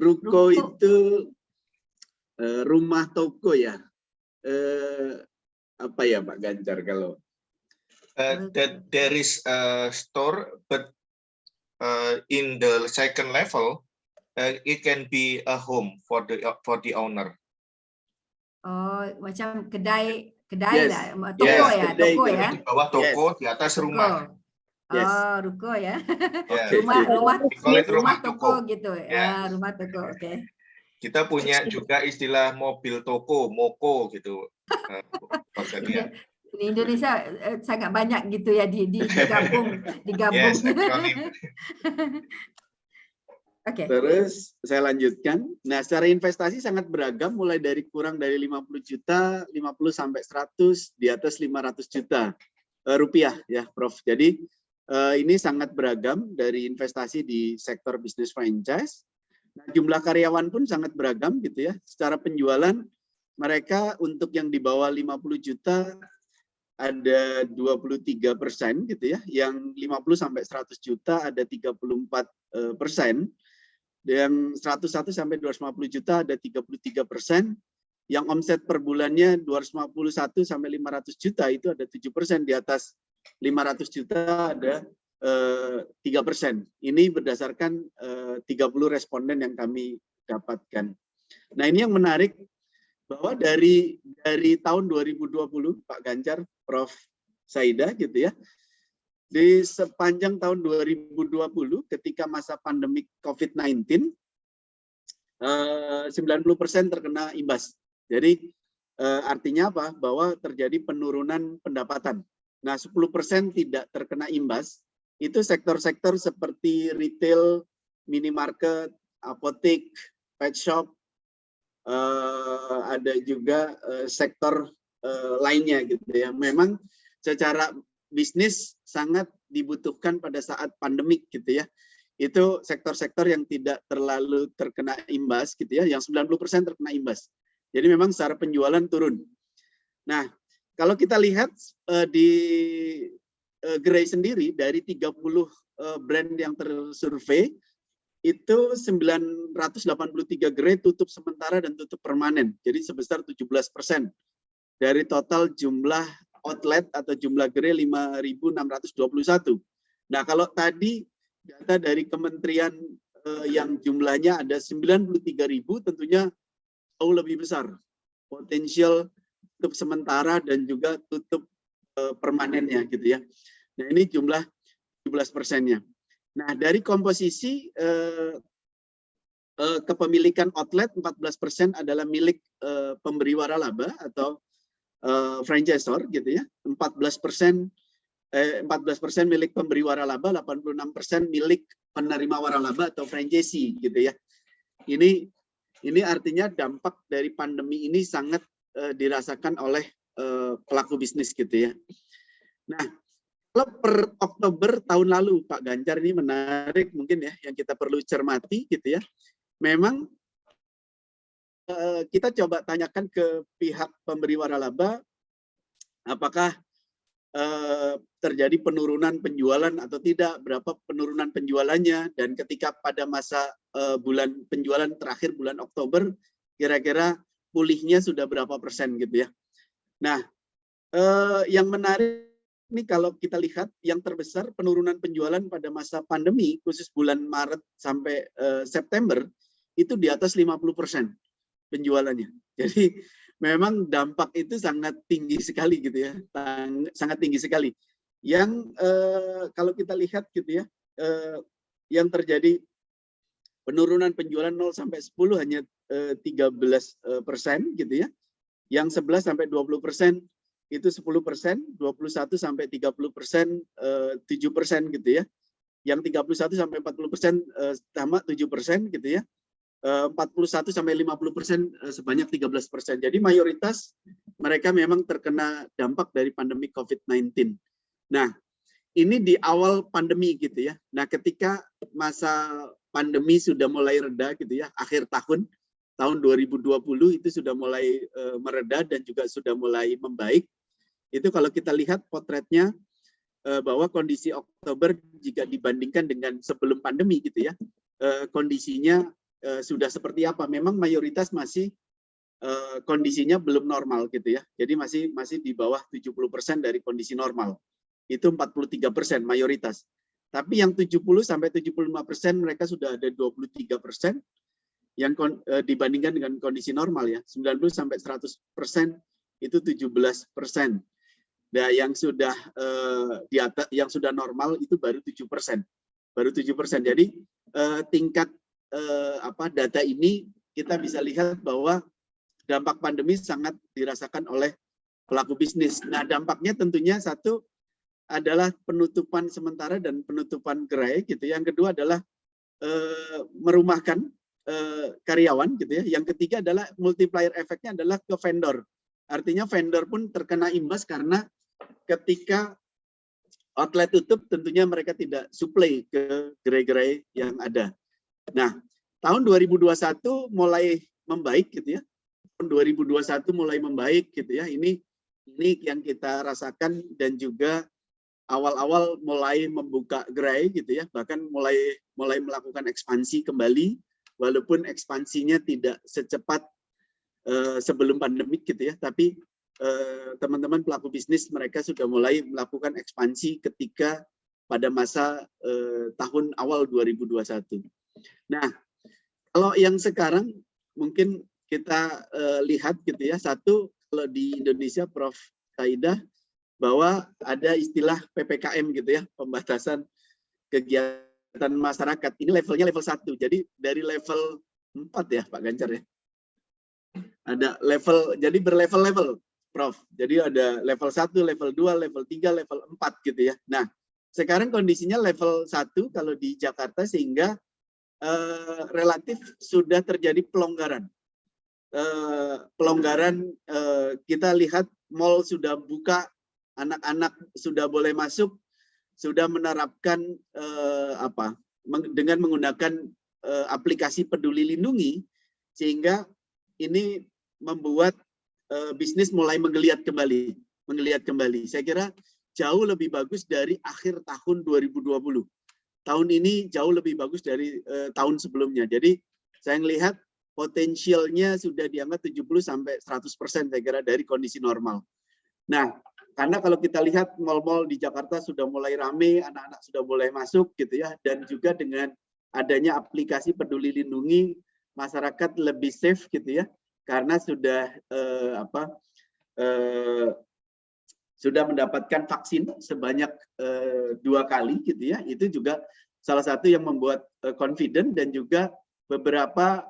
ruko itu rumah toko ya. Apa ya Pak Ganjar kalau? That there is a store, but in the second level, it can be a home for the owner. Oh, macam kedai Yes. lah, toko Yes, ya, kedai, toko kedai. ya. Di bawah toko, di atas Ruko. rumah. Yes. Oh, ruko ya. Yeah. Rumah Rumah toko toko gitu. Yeah. Rumah toko, oke. Kita punya juga istilah mobil toko, moko gitu. Di Indonesia sangat banyak gitu ya digabung. Yes, acronym. Oke. Terus saya lanjutkan. Nah, secara investasi sangat beragam, mulai dari kurang dari 50 juta, 50 sampai 100, di atas 500 juta rupiah ya, Prof. Jadi ini sangat beragam dari investasi di sektor bisnis franchise. Nah, jumlah karyawan pun sangat beragam gitu ya. Secara penjualan mereka untuk yang di bawah 50 juta ada 23% gitu ya. Yang 50 sampai 100 juta ada 34%. Yang 101 sampai 250 juta ada 33%. Yang omset per bulannya 251 sampai 500 juta itu ada 7%. Di atas 500 juta ada 3%. Ini berdasarkan 30 responden yang kami dapatkan. Nah, ini yang menarik bahwa dari tahun 2020 Pak Ganjar, Prof Saida gitu ya. Di sepanjang tahun 2020 ketika masa pandemi COVID-19 90% terkena imbas. Jadi artinya apa? Bahwa terjadi penurunan pendapatan. Nah, 10% tidak terkena imbas. Itu sektor-sektor seperti retail, minimarket, apotek, pet shop, ada juga sektor lainnya gitu ya. Memang secara bisnis sangat dibutuhkan pada saat pandemik gitu ya. Itu sektor-sektor yang tidak terlalu terkena imbas gitu ya, yang 90% terkena imbas. Jadi memang secara penjualan turun. Nah, kalau kita lihat di gerai sendiri dari 30 brand yang tersurvei itu 983 gerai tutup sementara dan tutup permanen. Jadi sebesar 17% dari total jumlah outlet atau jumlah gerai 5.621. Nah, kalau tadi data dari kementerian yang jumlahnya ada 93.000 tentunya jauh lebih besar potensial tutup sementara dan juga tutup permanennya gitu ya. Nah, ini jumlah 17%-nya. Nah, dari komposisi kepemilikan outlet 14% adalah milik pemberi waralaba atau franchisor gitu ya. 14% milik pemberi waralaba, 86% milik penerima waralaba atau franchisee gitu ya. Ini artinya dampak dari pandemi ini sangat dirasakan oleh pelaku bisnis gitu ya. Nah, kalau per Oktober tahun lalu Pak Ganjar, ini menarik mungkin ya yang kita perlu cermati gitu ya. Memang kita coba tanyakan ke pihak pemberi waralaba apakah terjadi penurunan penjualan atau tidak, berapa penurunan penjualannya, dan ketika pada masa bulan penjualan terakhir bulan Oktober kira-kira pulihnya sudah berapa persen gitu ya. Nah, yang menarik ini kalau kita lihat yang terbesar penurunan penjualan pada masa pandemi khusus bulan Maret sampai September itu di atas 50% penjualannya. Jadi memang dampak itu sangat tinggi sekali gitu ya, sangat tinggi sekali. Yang kalau kita lihat gitu ya, yang terjadi penurunan penjualan 0 sampai 10 hanya 13% gitu ya. Yang 11 sampai 20% itu 10%, 21 sampai 30% 7% gitu ya. Yang 31 sampai 40% sama 7% gitu ya. 41 sampai 50% sebanyak 13%. Jadi mayoritas mereka memang terkena dampak dari pandemi COVID-19. Nah, ini di awal pandemi gitu ya. Nah, ketika masa pandemi sudah mulai reda gitu ya, akhir tahun 2020 itu sudah mulai mereda dan juga sudah mulai membaik. Itu kalau kita lihat potretnya bahwa kondisi Oktober jika dibandingkan dengan sebelum pandemi gitu ya, kondisinya sudah seperti apa. Memang mayoritas masih kondisinya belum normal gitu ya. Jadi masih di bawah 70% dari kondisi normal. Itu 43% mayoritas. Tapi yang 70 sampai 75% mereka sudah ada 23% yang dibandingkan dengan kondisi normal ya. 90 sampai 100% itu 17%. Nah, yang sudah di atas, yang sudah normal itu baru 7%. Baru 7%. Jadi tingkat data ini kita bisa lihat bahwa dampak pandemi sangat dirasakan oleh pelaku bisnis. Nah, dampaknya tentunya satu adalah penutupan sementara dan penutupan gerai gitu. Yang kedua adalah merumahkan karyawan gitu ya. Yang ketiga adalah multiplier efeknya adalah ke vendor. Artinya vendor pun terkena imbas karena ketika outlet tutup tentunya mereka tidak supply ke gerai-gerai yang ada. Nah, tahun 2021 mulai membaik gitu ya. Tahun 2021 mulai membaik gitu ya. Ini yang kita rasakan dan juga awal-awal mulai membuka gerai gitu ya. Bahkan mulai melakukan ekspansi kembali walaupun ekspansinya tidak secepat sebelum pandemik gitu ya. Tapi teman-teman pelaku bisnis mereka sudah mulai melakukan ekspansi ketika pada masa tahun awal 2021. Nah, kalau yang sekarang mungkin kita lihat gitu ya, satu kalau di Indonesia Prof. Saidah bahwa ada istilah PPKM gitu ya, pembatasan kegiatan masyarakat. Ini levelnya level 1. Jadi dari level 4 ya Pak Ganjar ya. Ada level, jadi berlevel-level Prof. Jadi ada level 1, level 2, level 3, level 4 gitu ya. Nah, sekarang kondisinya level 1 kalau di Jakarta sehingga relatif sudah terjadi pelonggaran. Kita lihat mall sudah buka, anak-anak sudah boleh masuk, sudah menerapkan dengan menggunakan aplikasi Peduli Lindungi, sehingga ini membuat bisnis mulai menggeliat kembali. Saya kira jauh lebih bagus dari akhir tahun 2020. Tahun ini jauh lebih bagus dari tahun sebelumnya. Jadi saya melihat potensialnya sudah dianggap 70 sampai 100% saya kira dari kondisi normal. Nah, karena kalau kita lihat mal-mal di Jakarta sudah mulai ramai, anak-anak sudah mulai masuk gitu ya, dan juga dengan adanya aplikasi Peduli Lindungi, masyarakat lebih safe gitu ya. Karena sudah sudah mendapatkan vaksin sebanyak 2 kali gitu ya, itu juga salah satu yang membuat confident, dan juga beberapa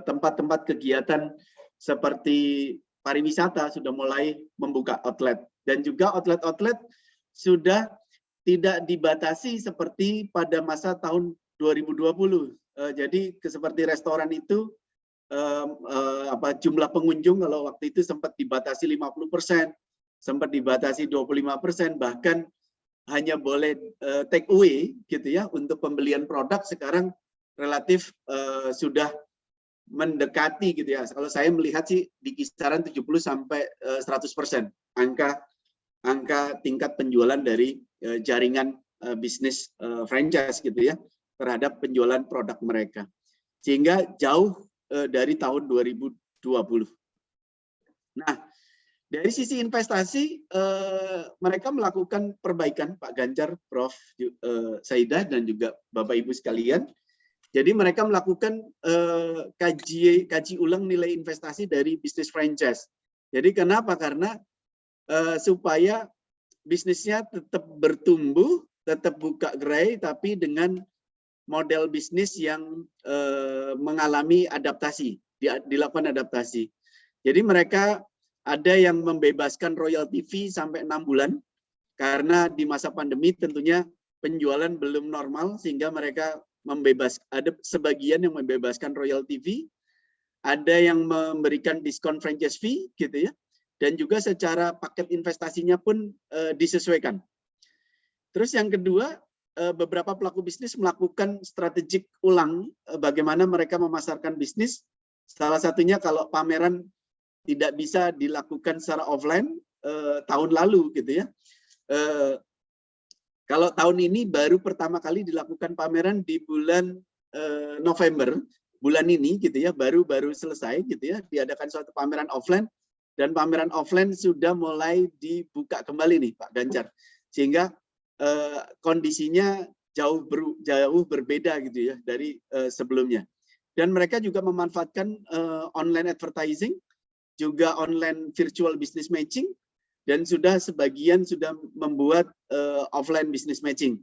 tempat-tempat kegiatan seperti pariwisata sudah mulai membuka outlet, dan juga outlet-outlet sudah tidak dibatasi seperti pada masa tahun 2020. Jadi seperti restoran itu jumlah pengunjung kalau waktu itu sempat dibatasi 50%, sempat dibatasi 25%, bahkan hanya boleh take away gitu ya untuk pembelian produk. Sekarang relatif sudah mendekati gitu ya. Kalau saya melihat sih di kisaran 70 sampai 100% angka tingkat penjualan dari jaringan bisnis franchise gitu ya, terhadap penjualan produk mereka, sehingga jauh dari tahun 2020. Nah, dari sisi investasi mereka melakukan perbaikan, Pak Ganjar, Prof. Saidah, dan juga Bapak Ibu sekalian. Jadi mereka melakukan kaji ulang nilai investasi dari bisnis franchise. Jadi kenapa? Karena supaya bisnisnya tetap bertumbuh, tetap buka gerai, tapi dengan model bisnis yang mengalami adaptasi, dilakukan adaptasi. Jadi mereka ada yang membebaskan royalty fee sampai 6 bulan, karena di masa pandemi tentunya penjualan belum normal, sehingga mereka ada sebagian yang membebaskan royalty fee, ada yang memberikan diskon franchise fee gitu ya, dan juga secara paket investasinya pun disesuaikan. Terus yang kedua, beberapa pelaku bisnis melakukan strategik ulang bagaimana mereka memasarkan bisnis. Salah satunya kalau pameran tidak bisa dilakukan secara offline, tahun lalu gitu ya. Kalau tahun ini baru pertama kali dilakukan pameran di bulan November, bulan ini gitu ya, baru selesai gitu ya, diadakan suatu pameran offline, dan pameran offline sudah mulai dibuka kembali nih Pak Ganjar, sehingga kondisinya jauh berbeda gitu ya dari sebelumnya. Dan mereka juga memanfaatkan online advertising, juga online virtual business matching, dan sebagian sudah membuat offline business matching.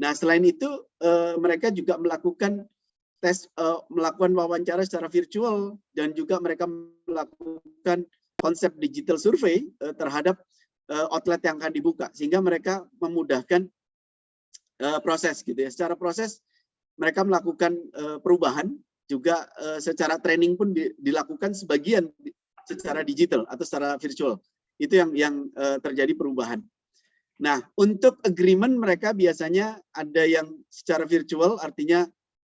Nah, selain itu mereka juga melakukan melakukan wawancara secara virtual, dan juga mereka melakukan konsep digital survey terhadap outlet yang akan dibuka, sehingga mereka memudahkan proses gitu ya. Secara proses mereka melakukan perubahan, juga secara training pun dilakukan sebagian secara digital atau secara virtual. Itu yang terjadi perubahan. Nah, untuk agreement mereka biasanya ada yang secara virtual, artinya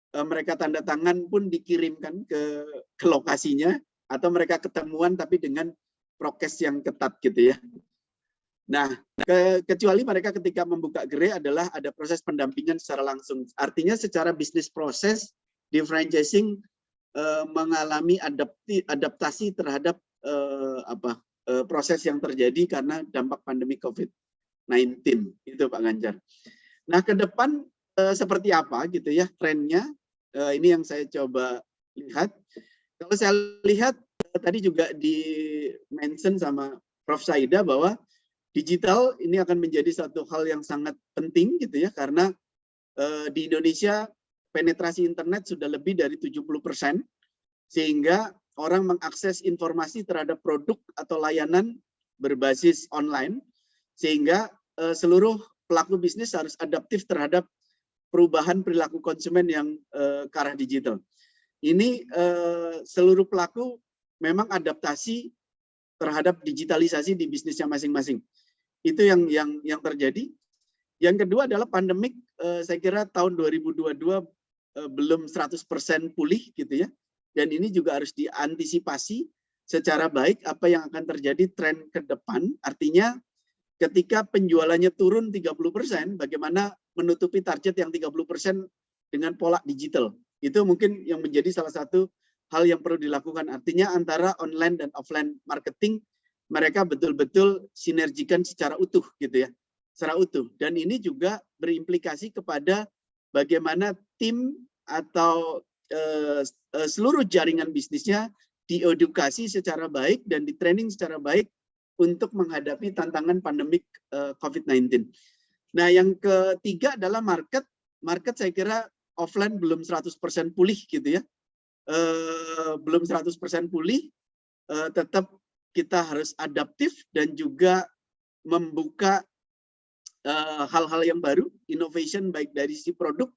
mereka tanda tangan pun dikirimkan ke lokasinya, atau mereka ketemuan tapi dengan prokes yang ketat gitu ya. Nah, kecuali mereka ketika membuka gerai adalah ada proses pendampingan secara langsung. Artinya secara bisnis proses di franchising mengalami adaptasi terhadap proses yang terjadi karena dampak pandemi COVID-19 itu Pak Ganjar. Nah, ke depan seperti apa gitu ya trennya, ini yang saya coba lihat. Kalau saya lihat tadi juga di-mention sama Prof. Saida bahwa digital ini akan menjadi satu hal yang sangat penting gitu ya, karena di Indonesia penetrasi internet sudah lebih dari 70%, sehingga orang mengakses informasi terhadap produk atau layanan berbasis online, sehingga seluruh pelaku bisnis harus adaptif terhadap perubahan perilaku konsumen yang ke arah digital. Ini seluruh pelaku memang adaptasi terhadap digitalisasi di bisnisnya masing-masing. Itu yang terjadi. Yang kedua adalah pandemik, saya kira tahun 2022 belum 100% pulih gitu ya. Dan ini juga harus diantisipasi secara baik apa yang akan terjadi tren ke depan. Artinya ketika penjualannya turun 30%, bagaimana menutupi target yang 30% dengan pola digital. Itu mungkin yang menjadi salah satu hal yang perlu dilakukan. Artinya antara online dan offline marketing, mereka betul-betul sinergikan secara utuh gitu ya. Secara utuh. Dan ini juga berimplikasi kepada bagaimana tim atau seluruh jaringan bisnisnya diedukasi secara baik dan di-training secara baik untuk menghadapi tantangan pandemik COVID-19. Nah, yang ketiga adalah market. Market saya kira offline belum 100% pulih gitu ya. Belum 100% pulih, tetap kita harus adaptif dan juga membuka hal-hal yang baru, innovation baik dari sisi produk,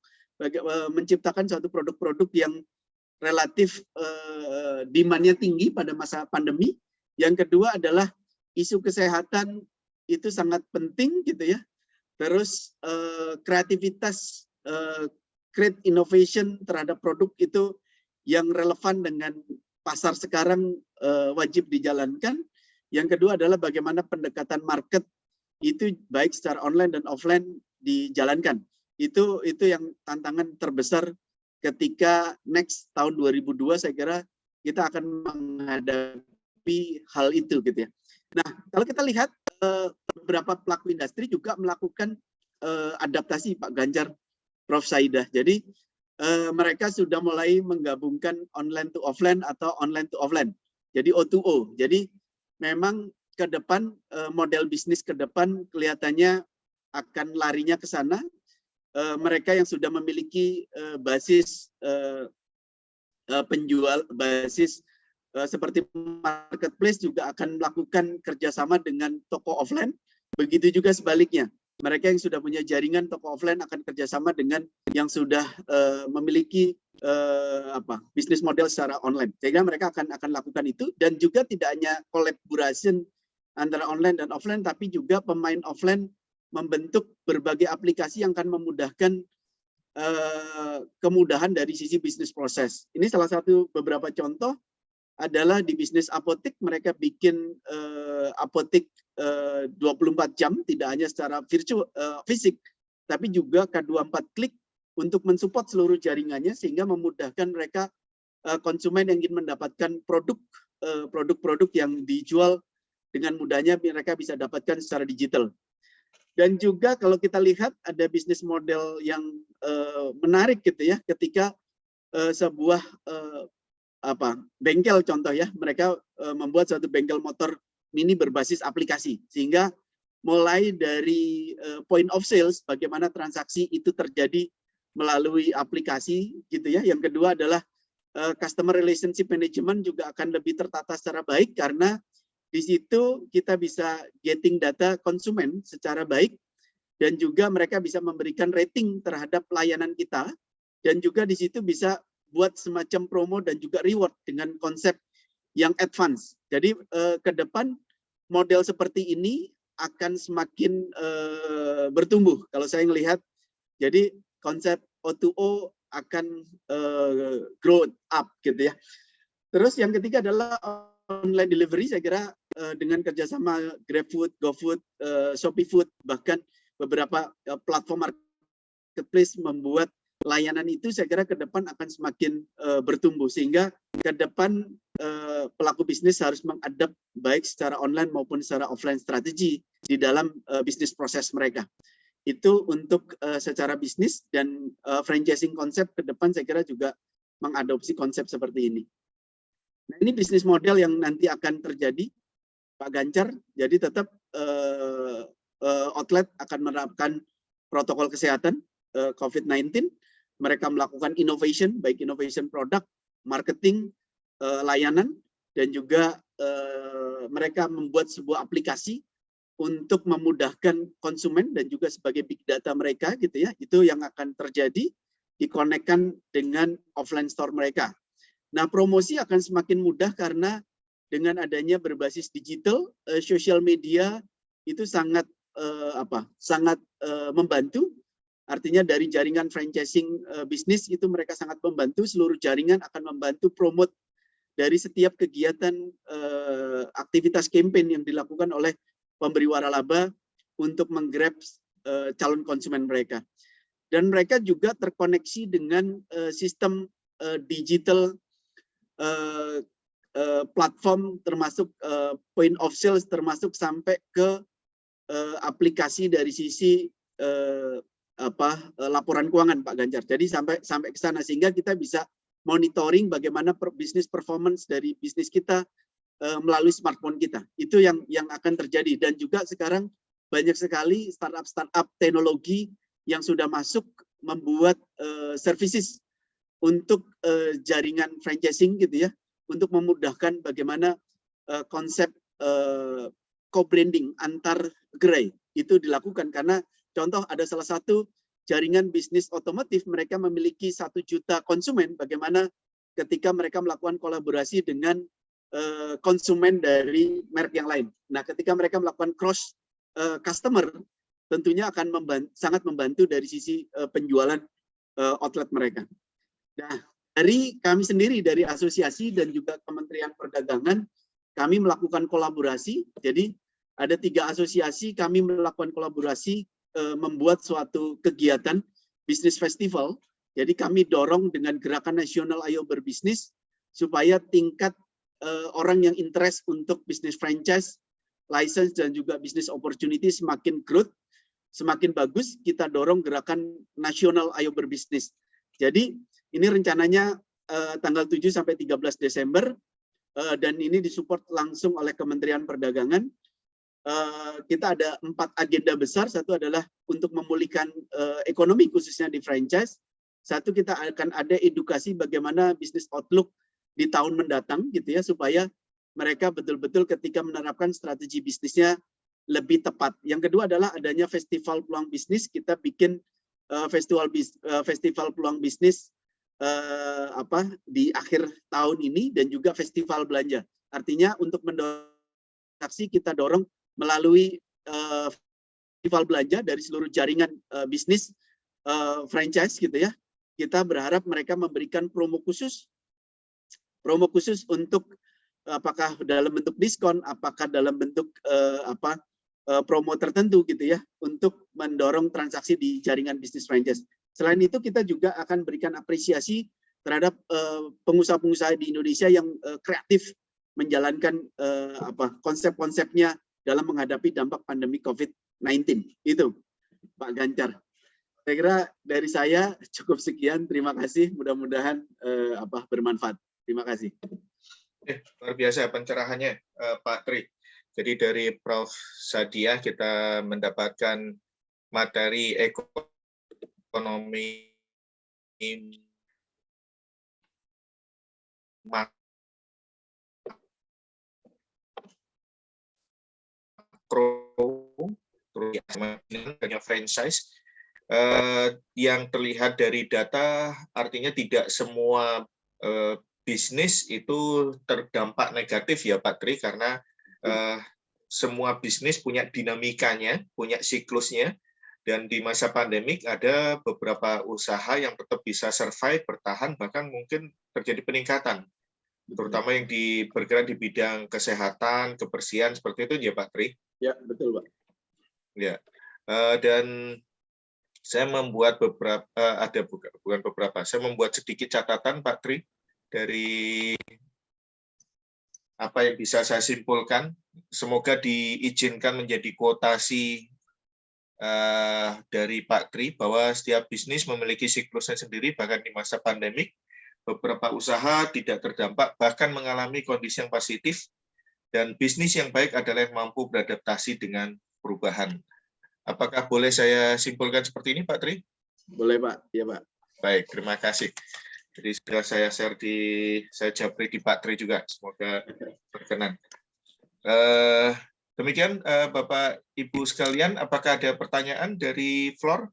menciptakan suatu produk-produk yang relatif demand-nya tinggi pada masa pandemi. Yang kedua adalah isu kesehatan itu sangat penting gitu ya. Terus kreativitas, create innovation terhadap produk itu yang relevan dengan pasar sekarang wajib dijalankan. Yang kedua adalah bagaimana pendekatan market itu baik secara online dan offline dijalankan. Itu yang tantangan terbesar ketika next tahun 2002 saya kira kita akan menghadapi hal itu gitu ya. Nah, kalau kita lihat beberapa pelaku industri juga melakukan adaptasi Pak Ganjar, Prof. Saida. Jadi mereka sudah mulai menggabungkan online to offline atau online to offline. Jadi O2O. Jadi memang ke depan model bisnis ke depan kelihatannya akan larinya ke sana. Mereka yang sudah memiliki basis penjual, basis seperti marketplace juga akan melakukan kerjasama dengan toko offline. Begitu juga sebaliknya. Mereka yang sudah punya jaringan toko offline akan kerjasama dengan yang sudah memiliki bisnis model secara online. Sehingga mereka akan lakukan itu, dan juga tidak hanya collaboration antara online dan offline, tapi juga pemain offline membentuk berbagai aplikasi yang akan memudahkan kemudahan dari sisi bisnis proses. Ini salah satu beberapa contoh. adalah di bisnis apotek, mereka bikin apotek 24 jam, tidak hanya secara virtual fisik, tapi juga K24 klik untuk mensupport seluruh jaringannya sehingga memudahkan mereka konsumen yang ingin mendapatkan produk-produk yang dijual dengan mudahnya mereka bisa dapatkan secara digital. Dan juga kalau kita lihat ada bisnis model yang menarik gitu ya, ketika sebuah bengkel contoh ya, mereka membuat satu bengkel motor mini berbasis aplikasi, sehingga mulai dari point of sales, bagaimana transaksi itu terjadi melalui aplikasi gitu ya. Yang kedua adalah customer relationship management juga akan lebih tertata secara baik, karena di situ kita bisa getting data konsumen secara baik, dan juga mereka bisa memberikan rating terhadap layanan kita, dan juga di situ bisa buat semacam promo dan juga reward dengan konsep yang advance. Jadi ke depan model seperti ini akan semakin bertumbuh kalau saya melihat. Jadi konsep O2O akan grow up gitu ya. Terus yang ketiga adalah online delivery. Saya kira dengan kerjasama GrabFood, GoFood, ShopeeFood, bahkan beberapa platform marketplace membuat layanan itu, saya kira ke depan akan semakin bertumbuh, sehingga ke depan pelaku bisnis harus mengadap baik secara online maupun secara offline strategi di dalam bisnis proses mereka. Itu untuk secara bisnis, dan franchising konsep ke depan saya kira juga mengadopsi konsep seperti ini. Nah, ini bisnis model yang nanti akan terjadi, Pak Ganjar. Jadi tetap outlet akan menerapkan protokol kesehatan COVID-19. Mereka melakukan innovation, baik innovation produk, marketing, layanan, dan juga mereka membuat sebuah aplikasi untuk memudahkan konsumen dan juga sebagai big data mereka gitu ya. Itu yang akan terjadi, dikonekkan dengan offline store mereka. Nah, promosi akan semakin mudah karena dengan adanya berbasis digital, social media itu sangat membantu. Artinya dari jaringan franchising bisnis itu mereka sangat membantu, seluruh jaringan akan membantu promote dari setiap kegiatan aktivitas campaign yang dilakukan oleh pemberi waralaba untuk menggrab calon konsumen mereka. Dan mereka juga terkoneksi dengan sistem digital platform, termasuk point of sales, termasuk sampai ke aplikasi dari sisi laporan keuangan, Pak Ganjar. Jadi sampai ke sana, sehingga kita bisa monitoring bagaimana bisnis performance dari bisnis kita melalui smartphone kita. Itu yang akan terjadi. Dan juga sekarang banyak sekali startup teknologi yang sudah masuk membuat services untuk jaringan franchising gitu ya, untuk memudahkan bagaimana konsep co-branding antar gerai itu dilakukan. Karena contoh ada salah satu jaringan bisnis otomotif, mereka memiliki 1 juta konsumen, bagaimana ketika mereka melakukan kolaborasi dengan konsumen dari merek yang lain. Nah, ketika mereka melakukan cross customer, tentunya akan sangat membantu dari sisi penjualan outlet mereka. Nah, dari kami sendiri, dari asosiasi dan juga Kementerian Perdagangan, kami melakukan kolaborasi. Jadi ada 3 asosiasi, kami melakukan kolaborasi membuat suatu kegiatan bisnis festival. Jadi kami dorong dengan Gerakan Nasional Ayo Berbisnis supaya tingkat orang yang interest untuk bisnis franchise, license, dan juga bisnis opportunity semakin growth, semakin bagus. Kita dorong Gerakan Nasional Ayo Berbisnis. Jadi ini rencananya tanggal 7 sampai 13 Desember, dan ini disupport langsung oleh Kementerian Perdagangan. Kita ada 4 agenda besar. Satu adalah untuk memulihkan ekonomi khususnya di franchise. Satu, kita akan ada edukasi bagaimana bisnis outlook di tahun mendatang gitu ya, supaya mereka betul-betul ketika menerapkan strategi bisnisnya lebih tepat. Yang kedua adalah adanya festival peluang bisnis. Kita bikin festival peluang bisnis di akhir tahun ini, dan juga festival belanja. Artinya untuk mendorong aksi, kita dorong melalui festival belanja dari seluruh jaringan bisnis franchise gitu ya. Kita berharap mereka memberikan promo khusus untuk apakah dalam bentuk diskon, apakah dalam bentuk promo tertentu gitu ya, untuk mendorong transaksi di jaringan bisnis franchise. Selain itu kita juga akan berikan apresiasi terhadap pengusaha-pengusaha di Indonesia yang kreatif menjalankan konsep-konsepnya dalam menghadapi dampak pandemi COVID-19. Itu Pak Gancar. Saya kira dari saya cukup sekian. Terima kasih. Mudah-mudahan bermanfaat. Terima kasih. Luar biasa pencerahannya, Pak Tri. Jadi dari Prof. Sadia kita mendapatkan materi ekonomi makro, terus franchise. Yang terlihat dari data artinya tidak semua bisnis itu terdampak negatif ya Pak Tri, karena semua bisnis punya dinamikanya, punya siklusnya, dan di masa pandemik ada beberapa usaha yang tetap bisa survive, bertahan, bahkan mungkin terjadi peningkatan, terutama yang bergerak di bidang kesehatan, kebersihan, seperti itu ya Pak Tri? Ya, betul Pak. Ya, dan saya membuat saya membuat sedikit catatan Pak Tri dari apa yang bisa saya simpulkan. Semoga diizinkan menjadi kuotasi dari Pak Tri bahwa setiap bisnis memiliki siklusnya sendiri, bahkan di masa pandemik beberapa usaha tidak terdampak, bahkan mengalami kondisi yang positif, dan bisnis yang baik adalah yang mampu beradaptasi dengan perubahan. Apakah boleh saya simpulkan seperti ini, Pak Tri? Boleh, Pak. Ya, Pak. Baik, terima kasih. Jadi sudah saya share saya japri di Pak Tri juga. Semoga berkenan. Demikian, Bapak Ibu sekalian, apakah ada pertanyaan dari floor?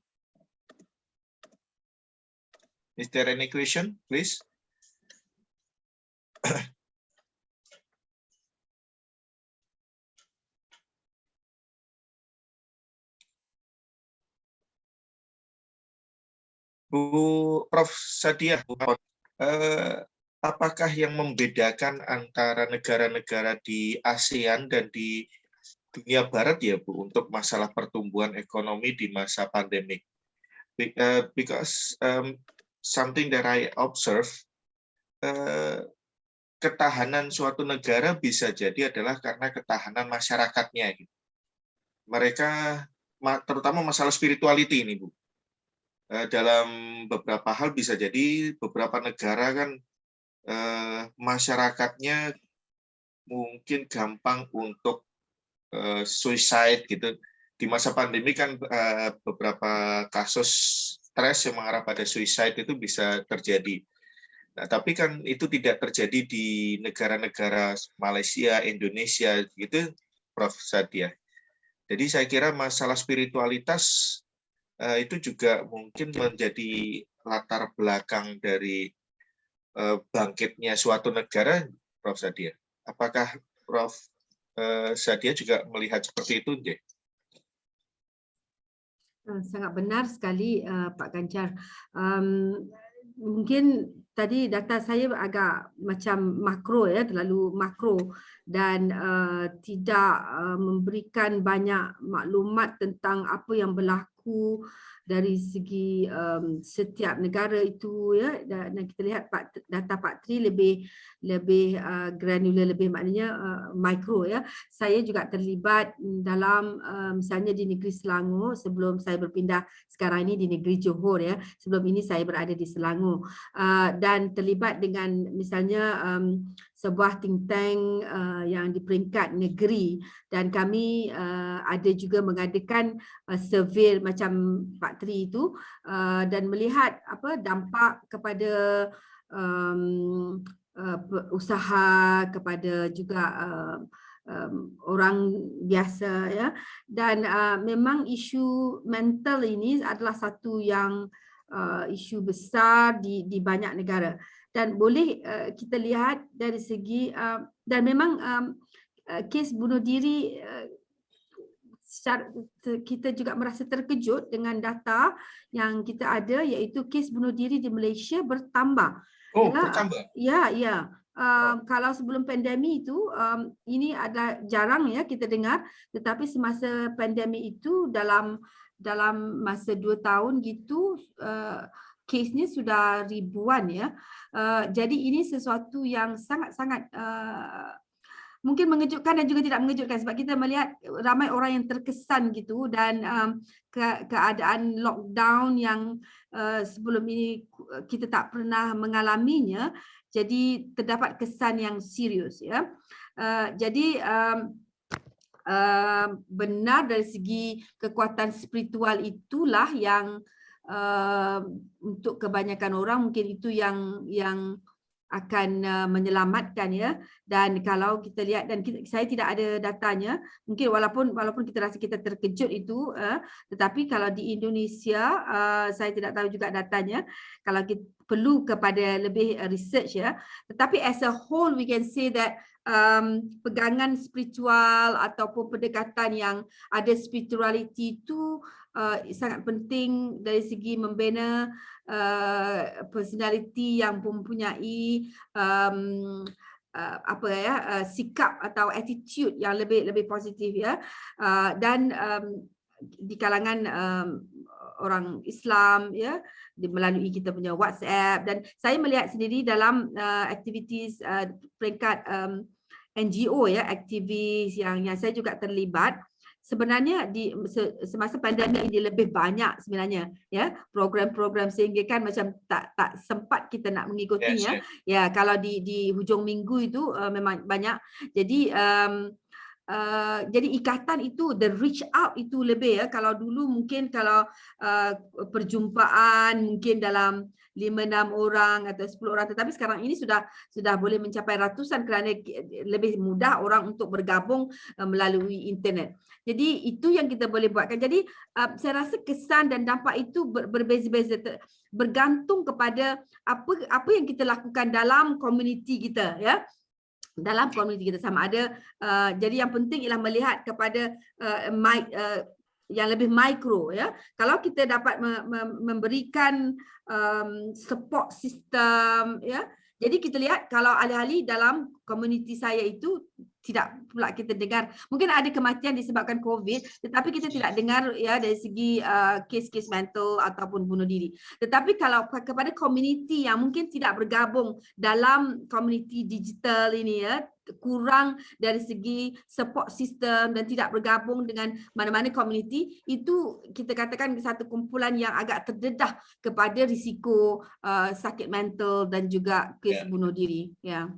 Is there any question, please? Bu Prof. Sadia, apakah yang membedakan antara negara-negara di ASEAN dan di dunia Barat ya Bu untuk masalah pertumbuhan ekonomi di masa pandemik? Because something that I observe, ketahanan suatu negara bisa jadi adalah karena ketahanan masyarakatnya. Mereka, terutama masalah spirituality ini Bu. Dalam beberapa hal bisa jadi beberapa negara kan masyarakatnya mungkin gampang untuk suicide gitu. Di masa pandemi kan beberapa kasus stres yang mengarah pada suicide itu bisa terjadi. Nah, tapi kan itu tidak terjadi di negara-negara Malaysia, Indonesia gitu, Prof. Sadia. Jadi saya kira masalah spiritualitas itu juga mungkin menjadi latar belakang dari bangkitnya suatu negara, Prof. Sadia. Apakah Prof. Sadia juga melihat seperti itu, Nggih? Sangat benar sekali, Pak Gancar. Mungkin tadi data saya agak macam makro ya, terlalu makro dan tidak memberikan banyak maklumat tentang apa yang berlaku dari segi setiap negara itu ya, dan kita lihat data Pak Tri lebih granular, lebih maknanya mikro ya. Saya juga terlibat dalam misalnya di negeri Selangor sebelum saya berpindah sekarang ini di negeri Johor ya. Sebelum ini saya berada di Selangor dan terlibat dengan misalnya sebuah think tank yang di peringkat negeri, dan kami ada juga mengadakan survey macam Pak Tri itu dan melihat apa dampak kepada usaha, kepada juga orang biasa ya, dan memang isu mental ini adalah satu yang isu besar di banyak negara, dan boleh kita lihat dari segi dan memang kes bunuh diri kita juga merasa terkejut dengan data yang kita ada, iaitu kes bunuh diri di Malaysia bertambah. Oh, bertambah? Ya. kalau sebelum pandemi itu ini adalah jarang ya kita dengar, tetapi semasa pandemi itu dalam masa 2 tahun gitu kesnya sudah ribuan ya. Jadi ini sesuatu yang sangat-sangat mungkin mengejutkan dan juga tidak mengejutkan sebab kita melihat ramai orang yang terkesan gitu dan keadaan lockdown yang sebelum ini kita tak pernah mengalaminya, jadi terdapat kesan yang serius ya. Jadi benar dari segi kekuatan spiritual itulah yang untuk kebanyakan orang mungkin itu yang akan menyelamatkan ya. Dan kalau kita lihat dan saya tidak ada datanya, mungkin walaupun kita rasa kita terkejut itu, tetapi kalau di Indonesia saya tidak tahu juga datanya, kalau kita perlu kepada lebih research ya. Tetapi as a whole we can say that pegangan spiritual ataupun pendekatan yang ada spirituality itu sangat penting dari segi membina personality yang mempunyai sikap atau attitude yang lebih positif ya. Dan di kalangan orang Islam ya, melalui kita punya WhatsApp, dan saya melihat sendiri dalam aktivitis peringkat NGO ya, aktivis yang saya juga terlibat. Sebenarnya di semasa pandemik ini lebih banyak sebenarnya ya program-program, sehingga kan macam tak sempat kita nak mengikutinya. Ya, kalau di hujung minggu itu memang banyak. Jadi jadi ikatan itu, the reach out itu lebih ya. Kalau dulu mungkin kalau perjumpaan mungkin dalam 5-6 orang atau 10 orang, tetapi sekarang ini sudah boleh mencapai ratusan kerana lebih mudah orang untuk bergabung melalui internet. Jadi itu yang kita boleh buatkan. Jadi saya rasa kesan dan dampak itu berbeza-beza, bergantung kepada apa yang kita lakukan dalam komuniti kita ya. Dalam komuniti kita sama ada jadi yang penting ialah melihat kepada yang lebih mikro ya. Kalau kita dapat memberikan support system ya. Jadi kita lihat kalau alih-alih dalam komuniti saya itu tidak pula kita dengar, mungkin ada kematian disebabkan COVID, tetapi kita tidak dengar ya dari segi kes-kes mental ataupun bunuh diri. Tetapi kalau kepada komuniti yang mungkin tidak bergabung dalam komuniti digital ini ya, kurang dari segi support system dan tidak bergabung dengan mana-mana komuniti, itu kita katakan satu kumpulan yang agak terdedah kepada risiko sakit mental dan juga kes bunuh diri ya.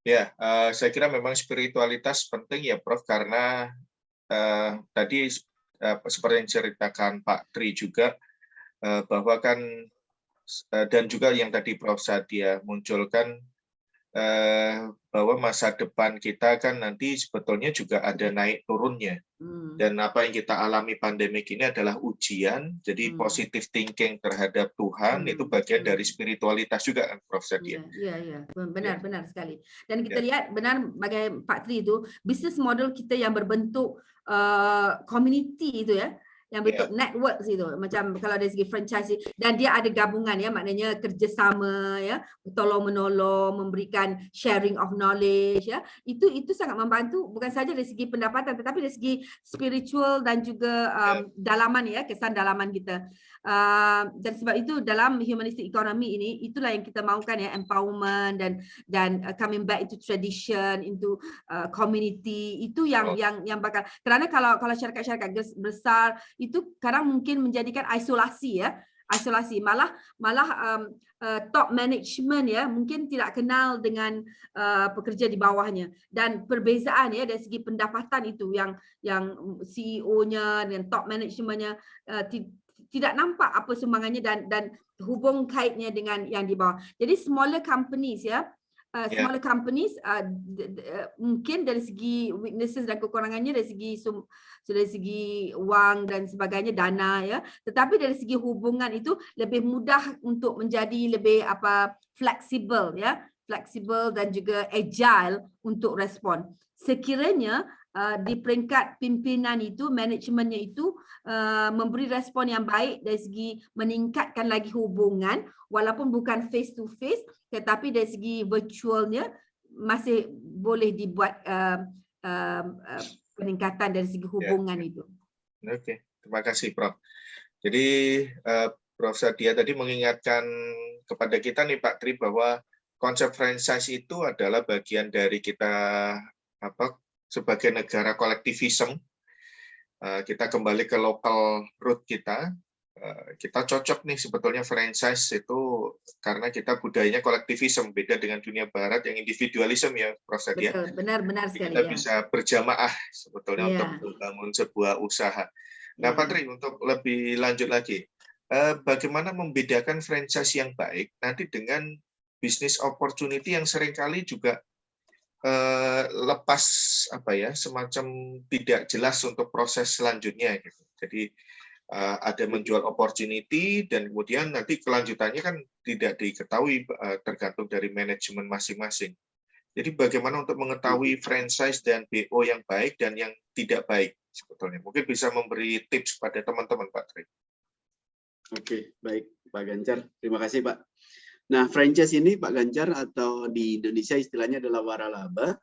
Ya, saya kira memang spiritualitas penting ya Prof, karena tadi seperti yang ceritakan Pak Tri juga, bahwa kan dan juga yang tadi Prof Sadia munculkan, bahwa masa depan kita kan nanti sebetulnya juga ada naik turunnya. Dan apa yang kita alami pandemik ini adalah ujian, jadi positive thinking terhadap Tuhan itu bagian dari spiritualitas juga kan Prof Sadia. Iya, benar sekali. Dan kita lihat benar bagai Pak Tri itu, business model kita yang berbentuk community itu ya, yang bentuk network itu, macam kalau dari segi franchise, dan dia ada gabungan ya, maknanya kerjasama ya, tolong menolong, memberikan sharing of knowledge ya, itu sangat membantu bukan saja dari segi pendapatan tetapi dari segi spiritual dan juga dalaman ya, kesan dalaman kita. Dan sebab itu dalam humanistic economy ini, itulah yang kita mahukan ya, empowerment dan coming back into tradition, into community, itu yang bakal, kerana kalau syarikat-syarikat besar itu kadang mungkin menjadikan isolasi ya, malah top management ya mungkin tidak kenal dengan pekerja di bawahnya, dan perbezaan ya dari segi pendapatan itu yang CEO-nya dan top managementnya tidak nampak apa sumbangannya dan hubung kaitnya dengan yang di bawah. Jadi smaller companies ya, smaller companies mungkin dari segi weaknesses dan kekurangannya dari segi wang dan sebagainya, dana ya, tetapi dari segi hubungan itu lebih mudah untuk menjadi lebih fleksibel ya, fleksibel dan juga agile untuk respon. sekiranya di peringkat pimpinan itu, manajemennya itu memberi respon yang baik dari segi meningkatkan lagi hubungan, walaupun bukan face to face, tetapi dari segi virtualnya masih boleh dibuat peningkatan dari segi hubungan itu. Oke, terima kasih Prof. Jadi Prof. Sadia tadi mengingatkan kepada kita nih Pak Tri bahwa konsep franchise itu adalah bagian dari kita sebagai negara kolektivisme. Kita kembali ke local root kita. Kita cocok nih sebetulnya franchise itu karena kita budayanya kolektivisme, beda dengan dunia barat yang individualisme ya Prof. Sadia. Betul, benar sekali. Kita bisa berjamaah sebetulnya untuk membangun sebuah usaha. Nah Pak Tri, untuk lebih lanjut lagi, bagaimana membedakan franchise yang baik nanti dengan business opportunity yang seringkali juga lepas semacam tidak jelas untuk proses selanjutnya gitu. Jadi ada menjual opportunity dan kemudian nanti kelanjutannya kan tidak diketahui tergantung dari manajemen masing-masing. Jadi bagaimana untuk mengetahui franchise dan BO yang baik dan yang tidak baik sebetulnya? Mungkin bisa memberi tips pada teman-teman Pak Tri. Oke, baik Pak Ganjar. Terima kasih Pak. Nah, franchise ini Pak Ganjar atau di Indonesia istilahnya adalah waralaba,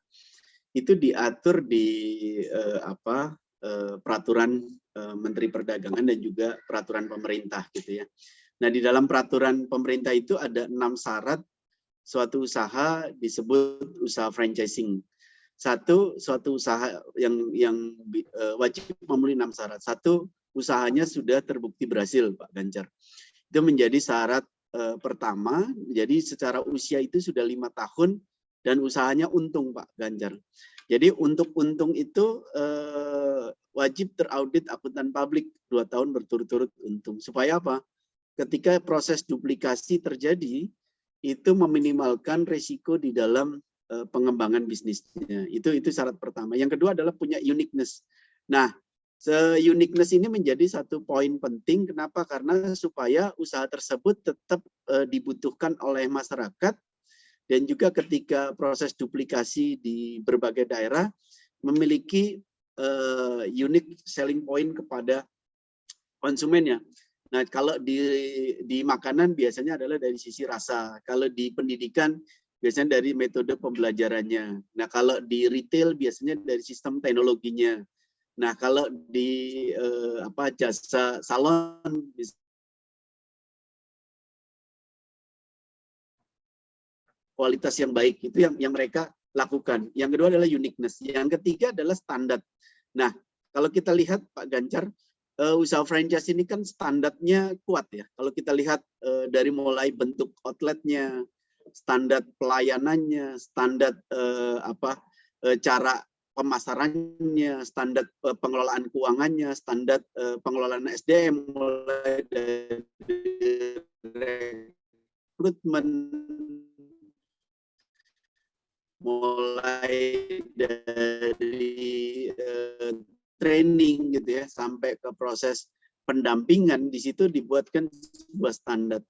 itu diatur di peraturan Menteri Perdagangan dan juga peraturan pemerintah gitu ya. Nah, di dalam peraturan pemerintah itu ada 6 syarat suatu usaha disebut usaha franchising. Suatu usaha yang wajib memenuhi 6 syarat. 1, usahanya sudah terbukti berhasil Pak Ganjar. Itu menjadi syarat pertama, jadi secara usia itu sudah 5 tahun dan usahanya untung Pak Ganjar. Jadi untuk untung itu wajib teraudit akuntan publik 2 tahun berturut-turut untung. Supaya apa? Ketika proses duplikasi terjadi, itu meminimalkan risiko di dalam pengembangan bisnisnya. Itu syarat pertama. Yang kedua adalah punya uniqueness. Nah, uniqueness ini menjadi satu poin penting. Kenapa? Karena supaya usaha tersebut tetap dibutuhkan oleh masyarakat dan juga ketika proses duplikasi di berbagai daerah memiliki unique selling point kepada konsumennya. Nah, kalau di makanan biasanya adalah dari sisi rasa. Kalau di pendidikan biasanya dari metode pembelajarannya. Nah, kalau di retail biasanya dari sistem teknologinya. Nah, kalau di jasa salon kualitas yang baik itu yang mereka lakukan. Yang kedua adalah uniqueness. Yang ketiga adalah standar. Nah, kalau kita lihat Pak Ganjar, usaha franchise ini kan standarnya kuat ya. Kalau kita lihat dari mulai bentuk outletnya, standar pelayanannya, standar cara pemasarannya, standar pengelolaan keuangannya, standar pengelolaan SDM, mulai dari rekrutmen, mulai dari training gitu ya, sampai ke proses pendampingan, di situ dibuatkan sebuah standar.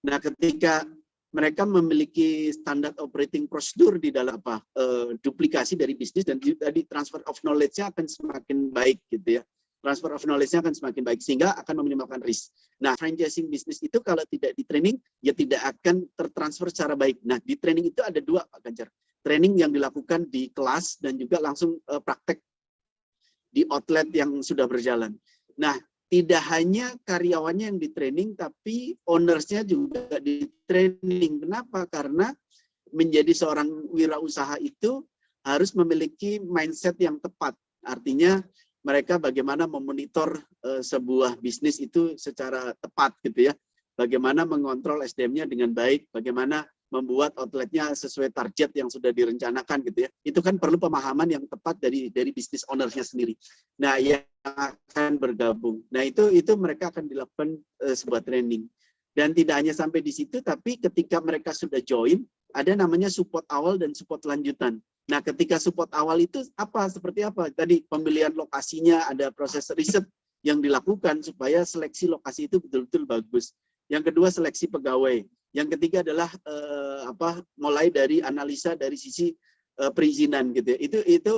Nah, ketika mereka memiliki standar operating prosedur di dalam duplikasi dari bisnis dan tadi transfer of knowledge-nya akan semakin baik gitu ya. Transfer of knowledge-nya akan semakin baik sehingga akan meminimalkan risk. Nah, franchising bisnis itu kalau tidak di training ya tidak akan tertransfer secara baik. Nah, di training itu ada 2 Pak Ganjar. Training yang dilakukan di kelas dan juga langsung praktek di outlet yang sudah berjalan. Nah, tidak hanya karyawannya yang di-training, tapi ownersnya juga di-training. Kenapa? Karena menjadi seorang wirausaha itu harus memiliki mindset yang tepat. Artinya mereka bagaimana memonitor sebuah bisnis itu secara tepat gitu ya. Bagaimana mengontrol SDM-nya dengan baik, bagaimana membuat outletnya sesuai target yang sudah direncanakan gitu ya. Itu kan perlu pemahaman yang tepat dari bisnis owner-nya sendiri. Nah, yang akan bergabung. Nah, itu mereka akan dilakukan sebuah training. Dan tidak hanya sampai di situ, tapi ketika mereka sudah join, ada namanya support awal dan support lanjutan. Nah, ketika support awal itu seperti apa? Tadi pemilihan lokasinya, ada proses riset yang dilakukan supaya seleksi lokasi itu betul-betul bagus. Yang kedua, seleksi pegawai. Yang ketiga adalah mulai dari analisa dari sisi perizinan gitu ya. Itu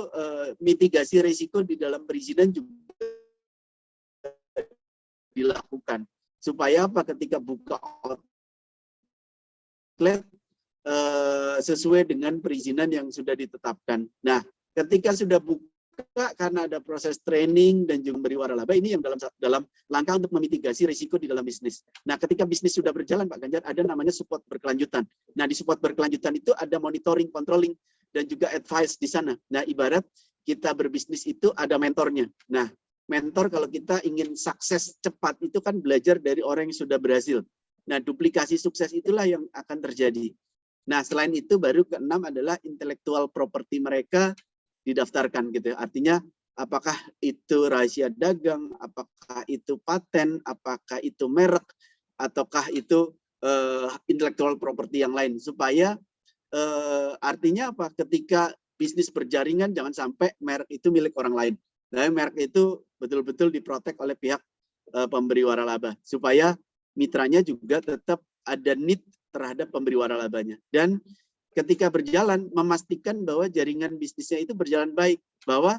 mitigasi risiko di dalam perizinan juga dilakukan supaya apa, ketika buka outlet sesuai dengan perizinan yang sudah ditetapkan. Nah, ketika sudah buka karena ada proses training dan juga memberi waralaba, ini yang dalam langkah untuk memitigasi risiko di dalam bisnis. Nah, ketika bisnis sudah berjalan, Pak Ganjar, ada namanya support berkelanjutan. Nah, di support berkelanjutan itu ada monitoring, controlling, dan juga advice di sana. Nah, ibarat kita berbisnis itu ada mentornya. Nah, mentor kalau kita ingin sukses cepat itu kan belajar dari orang yang sudah berhasil. Nah, duplikasi sukses itulah yang akan terjadi. Nah, selain itu baru keenam adalah intellectual property mereka didaftarkan gitu. Artinya apakah itu rahasia dagang, apakah itu paten, apakah itu merek, ataukah itu intellectual property yang lain, supaya artinya apa? Ketika bisnis berjaringan jangan sampai merek itu milik orang lain. Nah, merek itu betul-betul diprotek oleh pihak pemberi waralaba supaya mitranya juga tetap ada need terhadap pemberi waralabanya. Dan ketika berjalan, memastikan bahwa jaringan bisnisnya itu berjalan baik, bahwa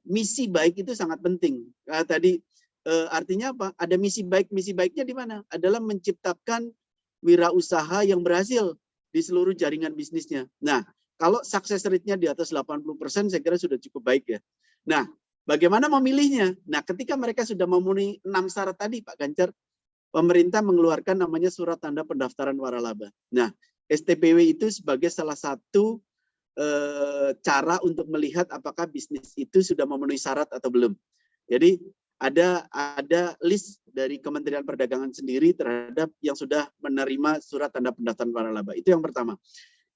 misi baik itu sangat penting. Tadi artinya apa? Ada misi baik. Misi baiknya di mana? Adalah menciptakan wirausaha yang berhasil di seluruh jaringan bisnisnya. Nah, kalau success rate-nya di atas 80%, saya kira sudah cukup baik ya. Nah, bagaimana memilihnya? Nah, ketika mereka sudah memenuhi 6 syarat tadi, Pak Ganjar, pemerintah mengeluarkan namanya surat tanda pendaftaran waralaba. Nah, STPW itu sebagai salah satu cara untuk melihat apakah bisnis itu sudah memenuhi syarat atau belum. Jadi ada list dari Kementerian Perdagangan sendiri terhadap yang sudah menerima surat tanda pendaftaran waralaba. Itu yang pertama.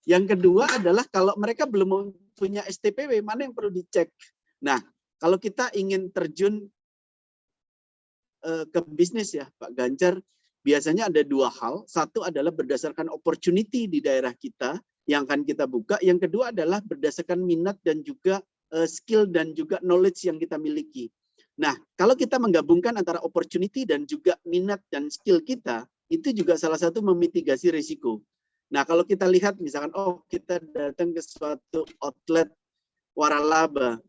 Yang kedua adalah kalau mereka belum punya STPW, mana yang perlu dicek. Nah, kalau kita ingin terjun ke bisnis ya, Pak Ganjar, biasanya ada dua hal. Satu adalah berdasarkan opportunity di daerah kita yang akan kita buka. Yang kedua adalah berdasarkan minat dan juga skill dan juga knowledge yang kita miliki. Nah, kalau kita menggabungkan antara opportunity dan juga minat dan skill kita, itu juga salah satu memitigasi risiko. Nah, kalau kita lihat misalkan, oh kita datang ke suatu outlet waralaba,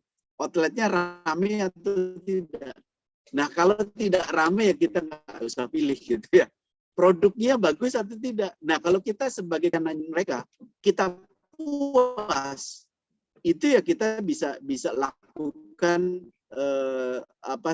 outletnya ramai atau tidak. Nah, kalau tidak ramai ya kita nggak usah pilih gitu ya. Produknya bagus atau tidak. Nah, kalau kita sebagai kanan mereka, kita puas, itu ya kita bisa lakukan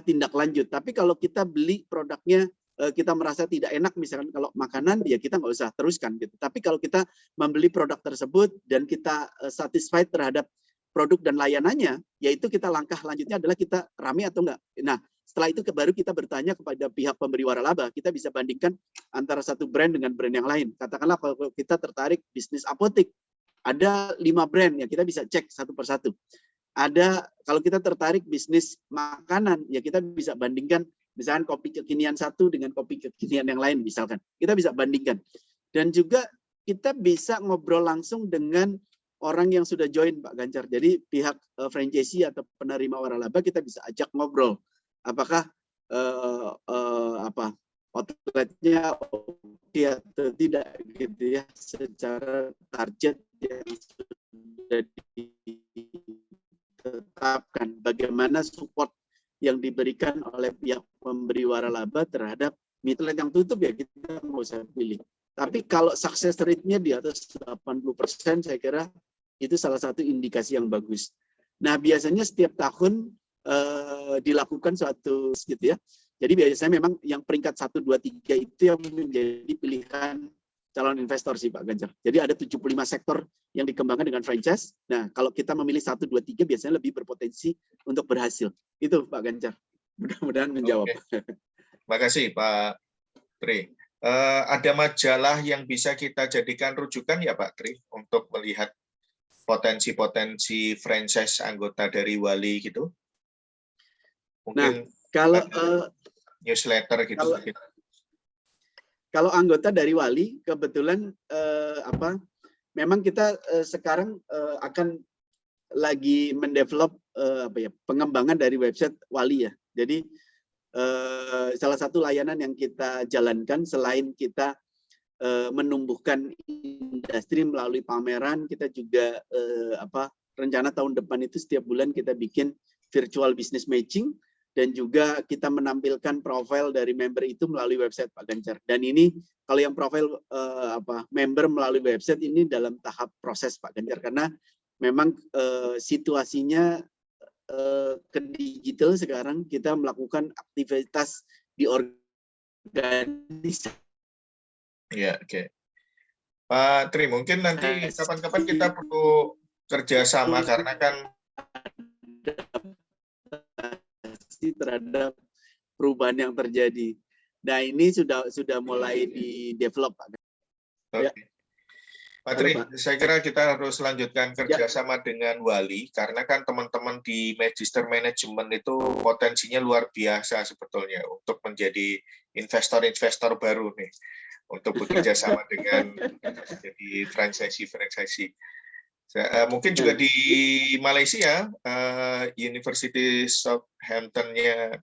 tindak lanjut. Tapi kalau kita beli produknya kita merasa tidak enak, misalkan kalau makanan ya kita nggak usah teruskan gitu. Tapi kalau kita membeli produk tersebut dan kita satisfied terhadap produk dan layanannya, yaitu kita langkah lanjutnya adalah kita ramai atau enggak. Nah, setelah itu baru kita bertanya kepada pihak pemberi waralaba, kita bisa bandingkan antara satu brand dengan brand yang lain. Katakanlah kalau kita tertarik bisnis apotek, ada 5 brand ya kita bisa cek satu persatu. Ada kalau kita tertarik bisnis makanan ya kita bisa bandingkan misalkan kopi kekinian satu dengan kopi kekinian yang lain misalkan. Kita bisa bandingkan. Dan juga kita bisa ngobrol langsung dengan orang yang sudah join Pak Ganjar. Jadi pihak franchisee atau penerima waralaba kita bisa ajak ngobrol. Apakah outletnya oke atau tidak gitu ya secara target yang sudah ditetapkan. Bagaimana support yang diberikan oleh pihak pemberi waralaba terhadap outlet yang tutup ya kita nggak usah pilih. Tapi kalau success rate-nya di atas 80%, saya kira itu salah satu indikasi yang bagus. Nah, biasanya setiap tahun dilakukan suatu gitu ya. Jadi biasanya memang yang peringkat 1, 2, 3 itu yang menjadi pilihan calon investor sih Pak Ganjar. Jadi ada 75 sektor yang dikembangkan dengan franchise. Nah, kalau kita memilih 1, 2, 3 biasanya lebih berpotensi untuk berhasil. Itu Pak Ganjar. Mudah-mudahan menjawab. Oke. Terima kasih Pak Tri. Ada majalah yang bisa kita jadikan rujukan ya Pak Tri untuk melihat potensi-potensi franchise anggota dari Wali gitu? Mungkin kalau newsletter gitu. Kalau anggota dari Wali kebetulan memang kita sekarang akan lagi mendevelop pengembangan dari website Wali ya. Jadi salah satu layanan yang kita jalankan selain kita menumbuhkan industri melalui pameran. Kita juga rencana tahun depan itu setiap bulan kita bikin virtual business matching, dan juga kita menampilkan profil dari member itu melalui website Pak Ganjar. Dan ini kalau yang profil member melalui website ini dalam tahap proses Pak Ganjar, karena memang situasinya ke digital sekarang, kita melakukan aktivitas di organisasi. Ya, oke. Pak Tri, mungkin nanti kapan-kapan kita perlu kerjasama, karena kan terhadap perubahan yang terjadi. Nah, ini sudah mulai di develop, Pak. Okay. Ya. Pak Tri, saya kira kita harus lanjutkan kerjasama dengan Wali, karena kan teman-teman di Magister Management itu potensinya luar biasa sebetulnya untuk menjadi investor-investor baru nih, untuk bekerja sama dengan jadi franchisee. Mungkin juga di Malaysia, University Southampton-nya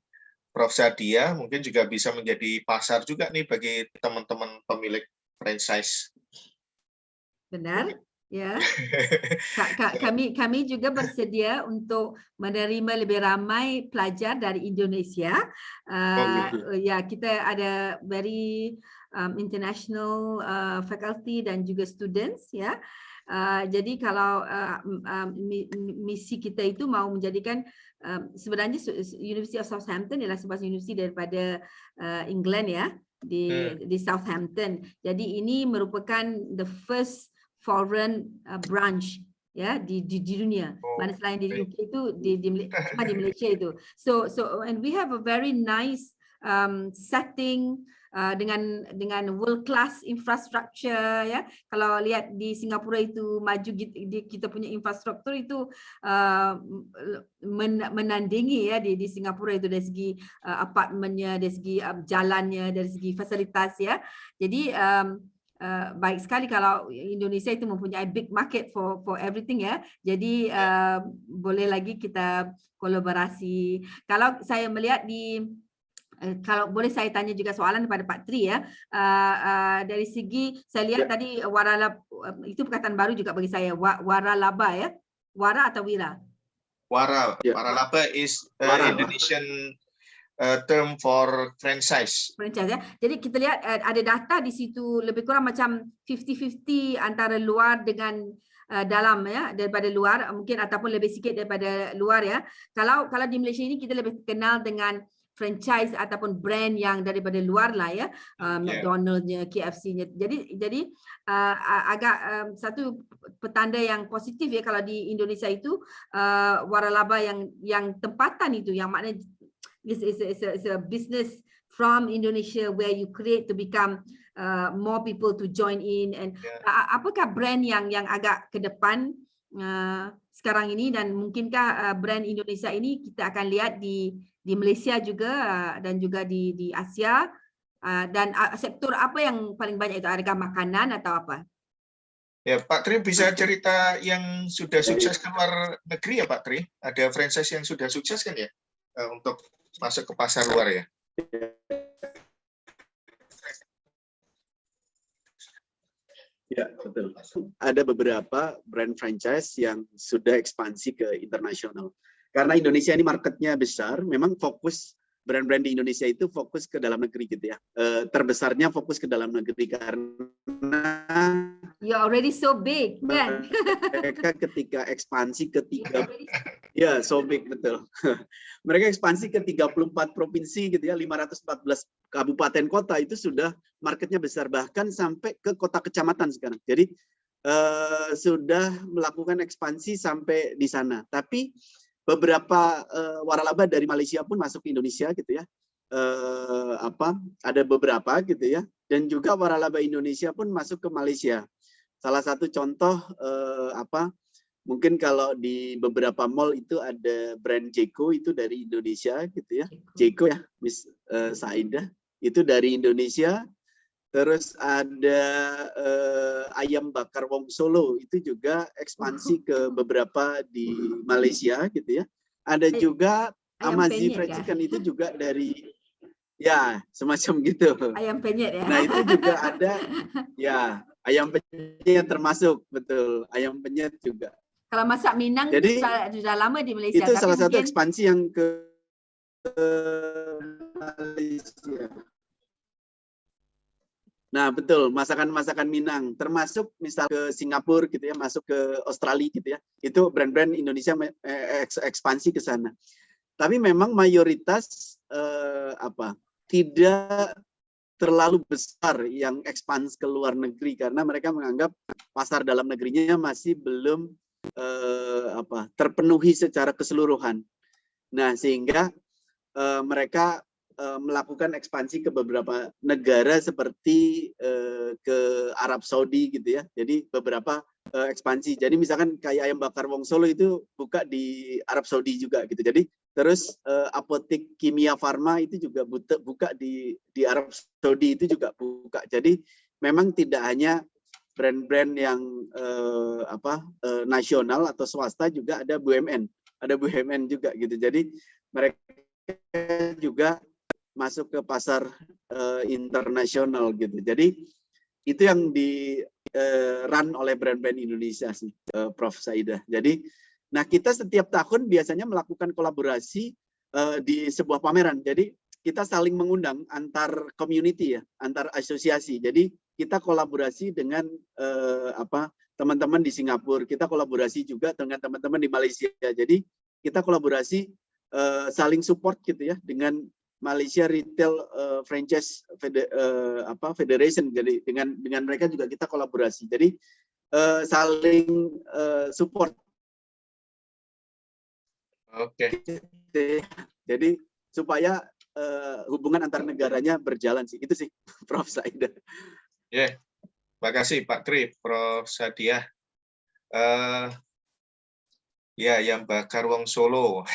Prof. Sadia mungkin juga bisa menjadi pasar juga nih bagi teman-teman pemilik franchise. Benar, ya. Kami juga bersedia untuk menerima lebih ramai pelajar dari Indonesia. Ya, kita ada very international faculty dan juga students, ya. Jadi kalau misi kita itu mau menjadikan, sebenarnya University of Southampton adalah sebuah universiti daripada England, ya, di Southampton. Jadi ini merupakan the first foreign branch, ya, di dunia. Mana selain di UK itu cuma di Malaysia itu. So and we have a very nice setting dengan world class infrastructure, ya. Kalau lihat di Singapura itu maju, kita punya infrastruktur itu menandingi, ya, di Singapura itu dari segi apartmennya, dari segi jalannya, dari segi fasilitas, ya. Jadi baik sekali kalau Indonesia itu mempunyai big market for everything, ya. Jadi boleh lagi kita kolaborasi. Kalau saya melihat kalau boleh saya tanya juga soalan kepada Pak Tri, ya, dari segi saya lihat tadi waralaba, itu perkataan baru juga bagi saya, waralaba, ya, wara atau wira? Waralaba is Indonesian term for franchise. Ya. Jadi kita lihat ada data di situ lebih kurang macam 50-50 antara luar dengan dalam, ya, daripada luar mungkin, ataupun lebih sikit daripada luar, ya. Kalau di Malaysia ini kita lebih kenal dengan franchise ataupun brand yang daripada luar lah, ya, McDonald's-nya, KFC-nya. Jadi agak satu petanda yang positif, ya, kalau di Indonesia itu waralaba yang tempatan itu, yang maknanya it's a business from Indonesia where you create to become more people to join in. And apakah brand yang agak ke depan sekarang ini, dan mungkinkah brand Indonesia ini kita akan lihat di Malaysia juga dan juga di Asia, dan sektor apa yang paling banyak itu? Adakah makanan atau apa? Ya, Pak Tri bisa cerita yang sudah sukses ke luar negeri, ya, Pak Tri? Ada franchise yang sudah sukses kan, ya, untuk masuk ke pasar luar, ya? Ya, betul. Ada beberapa brand franchise yang sudah ekspansi ke internasional. Karena Indonesia ini marketnya besar, memang fokus brand-brand di Indonesia itu fokus ke dalam negeri, gitu, ya. Terbesarnya fokus ke dalam negeri karena you're already so big, kan? Mereka ketika ekspansi ke ya, so big, betul. Mereka ekspansi ke 34 provinsi, gitu, ya, 514 kabupaten kota, itu sudah marketnya besar, bahkan sampai ke kota kecamatan sekarang. Jadi sudah melakukan ekspansi sampai di sana. Tapi beberapa waralaba dari Malaysia pun masuk ke Indonesia, gitu, ya. Ada beberapa, gitu, ya. Dan juga waralaba Indonesia pun masuk ke Malaysia. Salah satu contoh mungkin kalau di beberapa mall itu ada brand Jeko, itu dari Indonesia, gitu, ya. Jeko, ya, Miss Saidah, itu dari Indonesia. Terus ada ayam bakar Wong Solo, itu juga ekspansi ke beberapa di Malaysia, gitu, ya. Ada juga Amazi Fried Chicken, itu juga dari Ya, semacam gitu. Ayam penyet ya. Nah, itu juga ada, ya, ayam penyet termasuk, betul. Ayam penyet juga. Kalau masak Minang Jadi, sudah lama di Malaysia, itu tapi salah satu mungkin ekspansi yang ke Malaysia. Nah, betul, masakan-masakan Minang, termasuk misal ke Singapura gitu ya, masuk ke Australia gitu ya. Itu brand-brand Indonesia ekspansi ke sana. Tapi memang mayoritas tidak terlalu besar yang ekspans ke luar negeri karena mereka menganggap pasar dalam negerinya masih belum terpenuhi secara keseluruhan. Nah, sehingga mereka melakukan ekspansi ke beberapa negara seperti ke Arab Saudi gitu ya. Jadi beberapa ekspansi. Jadi misalkan kayak ayam bakar Wong Solo itu buka di Arab Saudi juga gitu. Jadi terus apotek kimia farma itu juga buka di Arab Saudi itu juga buka. Jadi memang tidak hanya brand-brand yang nasional atau swasta, juga ada BUMN juga gitu. Jadi mereka juga masuk ke pasar internasional gitu. Jadi itu yang di run oleh brand-brand Indonesia sih, Prof. Saidah. Jadi, nah kita setiap tahun biasanya melakukan kolaborasi di sebuah pameran. Jadi kita saling mengundang antar community ya, antar asosiasi. Jadi kita kolaborasi dengan teman-teman di Singapura, kita kolaborasi juga dengan teman-teman di Malaysia. Jadi kita kolaborasi saling support gitu ya dengan Malaysia Retail Franchise Federation. Jadi dengan mereka juga kita kolaborasi. Jadi saling support. Oke. Jadi supaya hubungan antar negaranya berjalan sih. Itu sih, Prof. Saidah. Ya, terima kasih Pak Tri, Prof. Sadiah. Ya, yang bakar Wong Solo.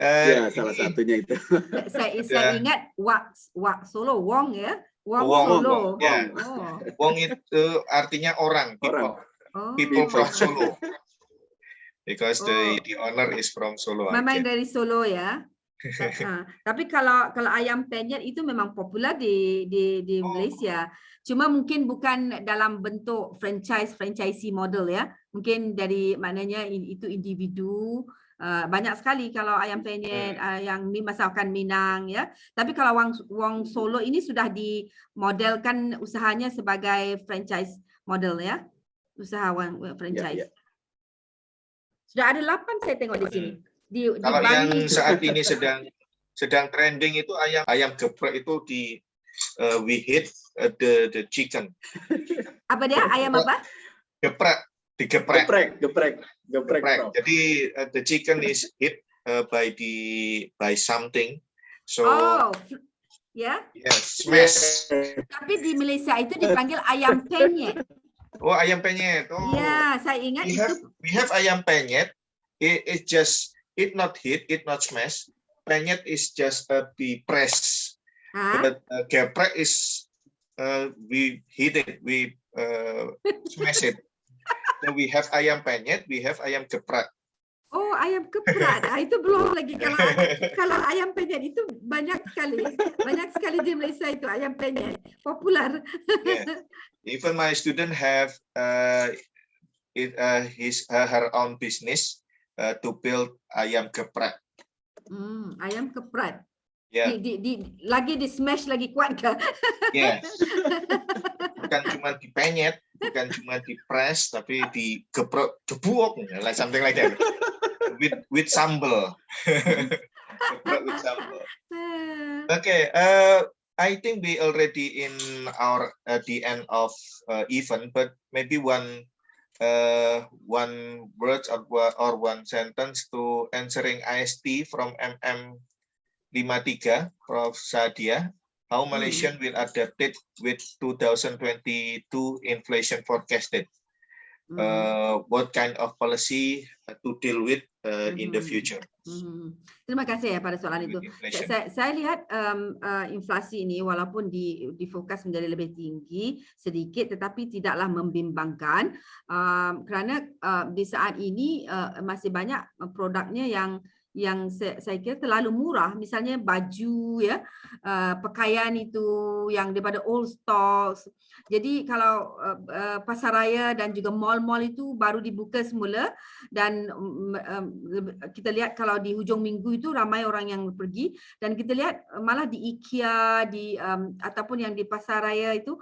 Ya, salah satunya itu. Saya ingat Wak Solo, Wong ya. Wong Wong, Solo. ya. Oh. Wong itu artinya orang, people. Oh. People from Solo. Because the owner is from Solo. Memang dari Solo ya. Tapi kalau ayam penyet itu memang popular di Malaysia. Cuma mungkin bukan dalam bentuk franchisee model ya. Mungkin dari maknanya itu individu. Banyak sekali kalau ayam penyet yang dimasakkan Minang ya. Tapi kalau Wong Solo ini sudah dimodelkan usahanya sebagai franchise model ya. Usaha franchise. Ya. Sudah ada 8 saya tengok di sini. Kalau yang saat ini sedang trending itu ayam geprek itu we hit the chicken. Apa dia? Ayam apa? Geprek, digeprek. Geprek. Jadi the chicken is hit by something. So ya. Yes, smash. Tapi di Malaysia itu dipanggil ayam penyet. Oh, ayam penyet. Oh. Ya, saya ingat we have ayam penyet. It not hit, it not smash. Penyet is just be press. But geprek is we hit it, we smash it. So we have ayam penyet, we have ayam geprek. Oh, ayam geprek. Itu belum lagi. Kalau ayam penyet itu banyak sekali di Malaysia itu ayam penyet popular. Yeah. Even my student have her own business to build ayam geprek. Ayam geprek. Yeah. Lagi di smash lagi kuat ke? Yes. Bukan cuma dipenyet, bukan cuma di-press, tapi digeprek, jebuok, like something like that. With sambal. With sambal. Okay, I think we already in our the end of event, but maybe one word or one sentence to answering IST from MM53, Prof. Sadiah. How Malaysian will adapt it with 2022 inflation forecasted? What kind of policy to deal with in the future? Terima kasih ya pada soalan itu. Saya lihat inflasi ini walaupun difokus menjadi lebih tinggi sedikit, tetapi tidaklah membimbangkan kerana di saat ini masih banyak produknya yang saya kira terlalu murah, misalnya baju ya, pakaian itu yang daripada old stocks. Jadi kalau pasaraya dan juga mall-mall itu baru dibuka semula, dan kita lihat kalau di hujung minggu itu ramai orang yang pergi, dan kita lihat malah di IKEA ataupun yang di pasaraya itu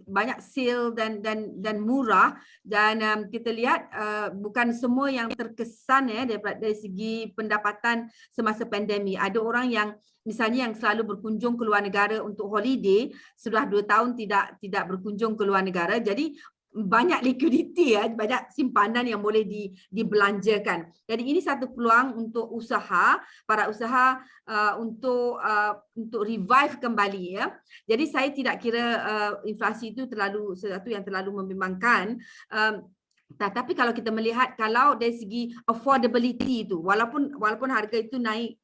banyak sale dan murah, dan kita lihat bukan semua yang terkesan ya dari segi pendapatan semasa pandemik. Ada orang yang misalnya yang selalu berkunjung ke luar negara untuk holiday, sudah 2 tahun tidak berkunjung ke luar negara, jadi banyak likuiditi ya, banyak simpanan yang boleh dibelanjakan. Jadi ini satu peluang untuk para usaha untuk revive kembali ya. Jadi saya tidak kira inflasi itu sesuatu yang terlalu membimbangkan. Tetapi kalau kita melihat kalau dari segi affordability itu, walaupun harga itu naik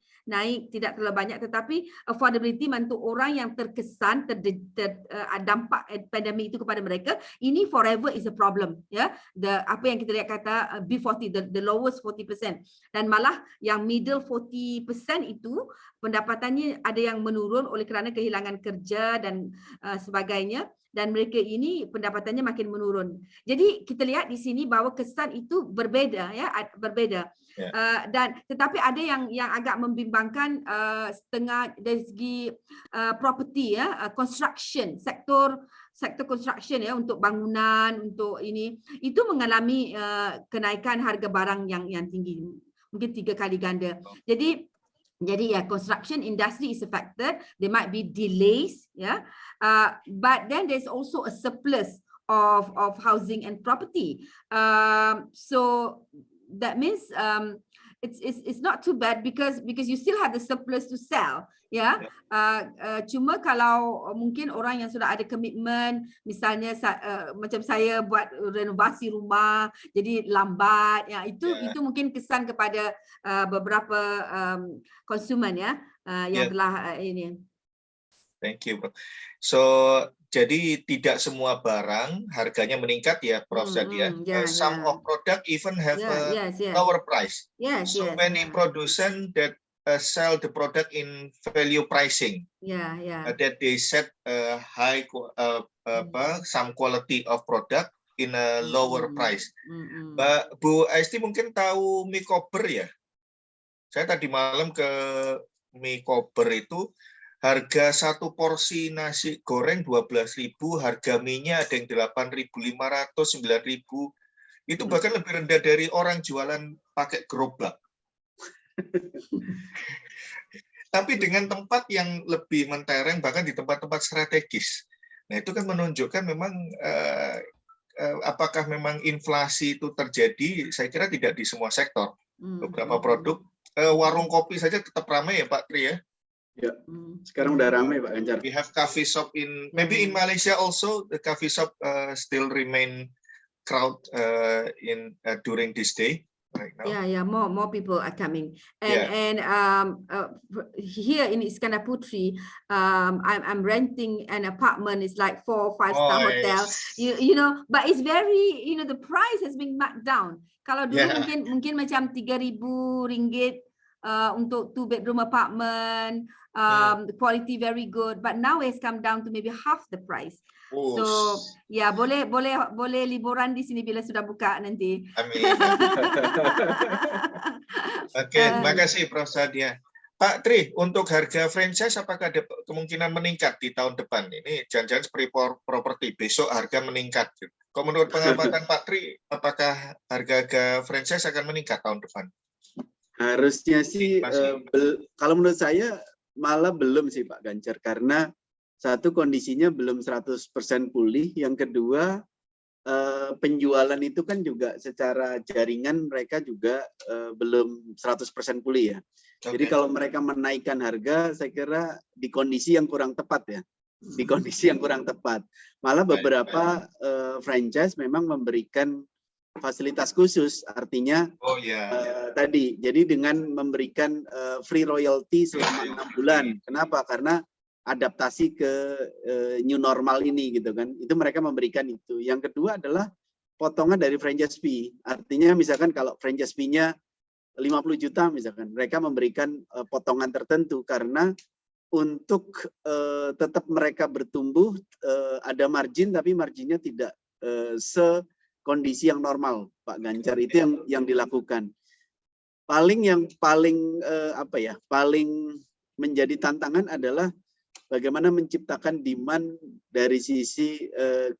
tidak terlalu banyak, tetapi affordability untuk orang yang terkesan dampak pandemik itu kepada mereka, ini forever is a problem ya. Apa yang kita lihat kata B40, the lowest 40%, dan malah yang middle 40% itu pendapatannya ada yang menurun oleh kerana kehilangan kerja dan sebagainya, dan mereka ini pendapatannya makin menurun. Jadi kita lihat di sini bahawa kesan itu berbeda ya, berbeda. Dan tetapi ada yang agak membimbangkan setengah dari segi property ya, construction, sektor construction ya, untuk bangunan, untuk ini itu mengalami kenaikan harga barang yang tinggi, mungkin 3 kali ganda. Jadi ya, construction industry is affected. There might be delays, yeah. But then there's also a surplus of housing and property. So that means it's not too bad because you still have the surplus to sell, ya. Cuma kalau mungkin orang yang sudah ada komitmen, misalnya macam saya buat renovasi rumah, jadi lambat, ya itu mungkin kesan kepada beberapa konsumen ya yang telah ini. Thank you, Prof. So jadi tidak semua barang harganya meningkat ya, Prof. Sadia. Some of product even have a lower price. So many producers that sell the product in value pricing. That they set a high some quality of product in a lower price. Bu Esti mungkin tahu mie kober ya? Saya tadi malam ke mie kober itu, harga satu porsi nasi goreng 12.000, harga mie-nya ada yang 8.500, 9.000. Itu bahkan lebih rendah dari orang jualan pakai gerobak. Tapi dengan tempat yang lebih mentereng, bahkan di tempat-tempat strategis. Nah, itu kan menunjukkan memang apakah memang inflasi itu terjadi, saya kira tidak di semua sektor. Beberapa produk, warung kopi saja tetap ramai ya Pak Tri ya? Ya, sekarang udah ramai Pak Ganjar. We have coffee shop maybe in Malaysia also, the coffee shop still remain crowd during this day right now. More people are coming, and here in Iskandar Putri, I'm renting an apartment. It's like 4 or 5 star hotel. You know, but it's very, you know, the price has been marked down. Kalau dulu mungkin macam RM3,000 untuk 2 bedroom apartment, quality very good, but now it's come down to maybe half the price. So ya, boleh liburan di sini bila sudah buka nanti. Amin. Oke, terima kasih Prof. Sadia. Pak Tri, untuk harga franchise apakah ada kemungkinan meningkat di tahun depan? Ini jangan-jangan seperti properti, besok harga meningkat. Kalau menurut pengamatan Pak Tri, apakah harga franchise akan meningkat tahun depan? Harusnya sih, kalau menurut saya malah belum sih Pak Ganjar, karena satu, kondisinya belum 100% pulih, yang kedua penjualan itu kan juga secara jaringan mereka juga belum 100% pulih ya. Jadi kalau mereka menaikkan harga, saya kira di kondisi yang kurang tepat ya, di kondisi yang kurang tepat. Malah beberapa franchise memang memberikan fasilitas khusus, artinya tadi, jadi dengan memberikan free royalty selama 6 bulan. Kenapa? Karena adaptasi ke new normal ini gitu kan, itu mereka memberikan itu. Yang kedua adalah potongan dari franchise fee, artinya misalkan kalau franchise fee-nya 50 juta misalkan, mereka memberikan potongan tertentu karena untuk tetap mereka bertumbuh ada margin, tapi marginnya tidak sekondisi yang normal, Pak Ganjar. Itu yang dilakukan. Paling menjadi tantangan adalah bagaimana menciptakan demand dari sisi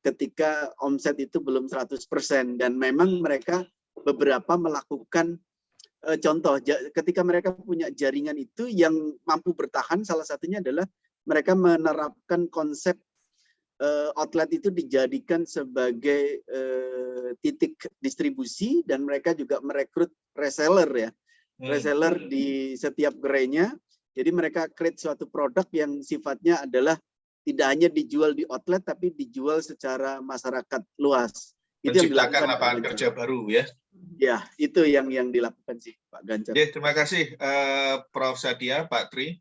ketika omset itu belum 100%, dan memang mereka beberapa melakukan contoh, ketika mereka punya jaringan itu yang mampu bertahan, salah satunya adalah mereka menerapkan konsep outlet itu dijadikan sebagai titik distribusi, dan mereka juga merekrut reseller ya, reseller di setiap gerainya. Jadi mereka create suatu produk yang sifatnya adalah tidak hanya dijual di outlet, tapi dijual secara masyarakat luas. Itu yang menciptakan dilakukan lapangan kerja baru ya. Ya, itu yang dilakukan sih Pak Ganjar. Ya, terima kasih Prof. Sadia, Pak Tri.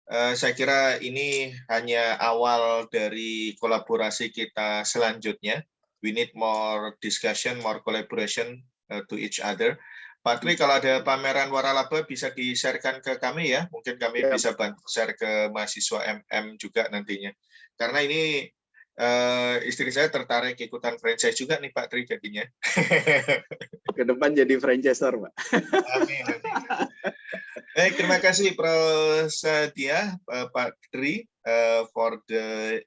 Saya kira ini hanya awal dari kolaborasi kita selanjutnya. We need more discussion, more collaboration to each other. Pak Tri, kalau ada pameran waralaba bisa di-sharekan ke kami ya. Mungkin kami bisa bantu share ke mahasiswa MM juga nantinya. Karena ini istri saya tertarik ikutan franchise juga nih Pak Tri jadinya. Ke depan jadi franchisor, Pak. Amin. Baik, terima kasih Prof. Sadia, Pak Tri, for the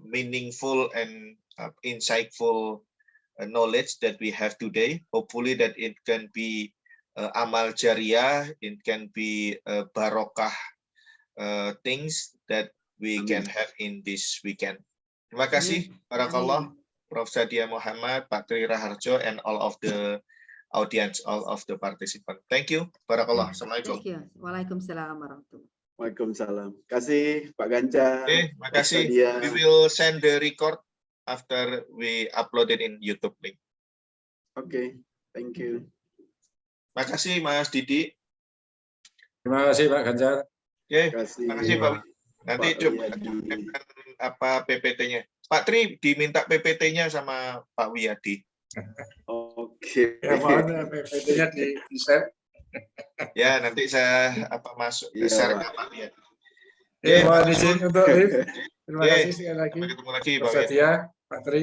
meaningful and insightful knowledge that we have today. Hopefully that it can be amal jariah, it can be barokah things that we can have in this weekend. Terima kasih, barakallah, Prof. Sadia Muhammad, Pak Tri Raharjo, and all of the audience, all of the participants. Thank you, barakallah. Assalamualaikum. Thank you. Waalaikumsalam warahmatullahi. Waalaikumsalam. Kasih Pak Ganjar. Oke, makasih. We will send the record after we upload it in YouTube link. Oke, thank you. Makasih Mas Didi. Terima kasih Pak Ganjar. Terima Terima kasih Pak. Nanti coba apa PPT-nya. Pak Tri diminta PPT-nya sama Pak Wiyadi. Oke. Ya, mohon PPT-nya di-share. Ya, nanti saya masuk share ke Pak Wiyadi. Mohon izin untuk live. Terima kasih sekali lagi. Sampai ketemu lagi Prof. Sadia, Pak Tri.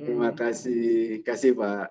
Terima kasih. Kasih Pak.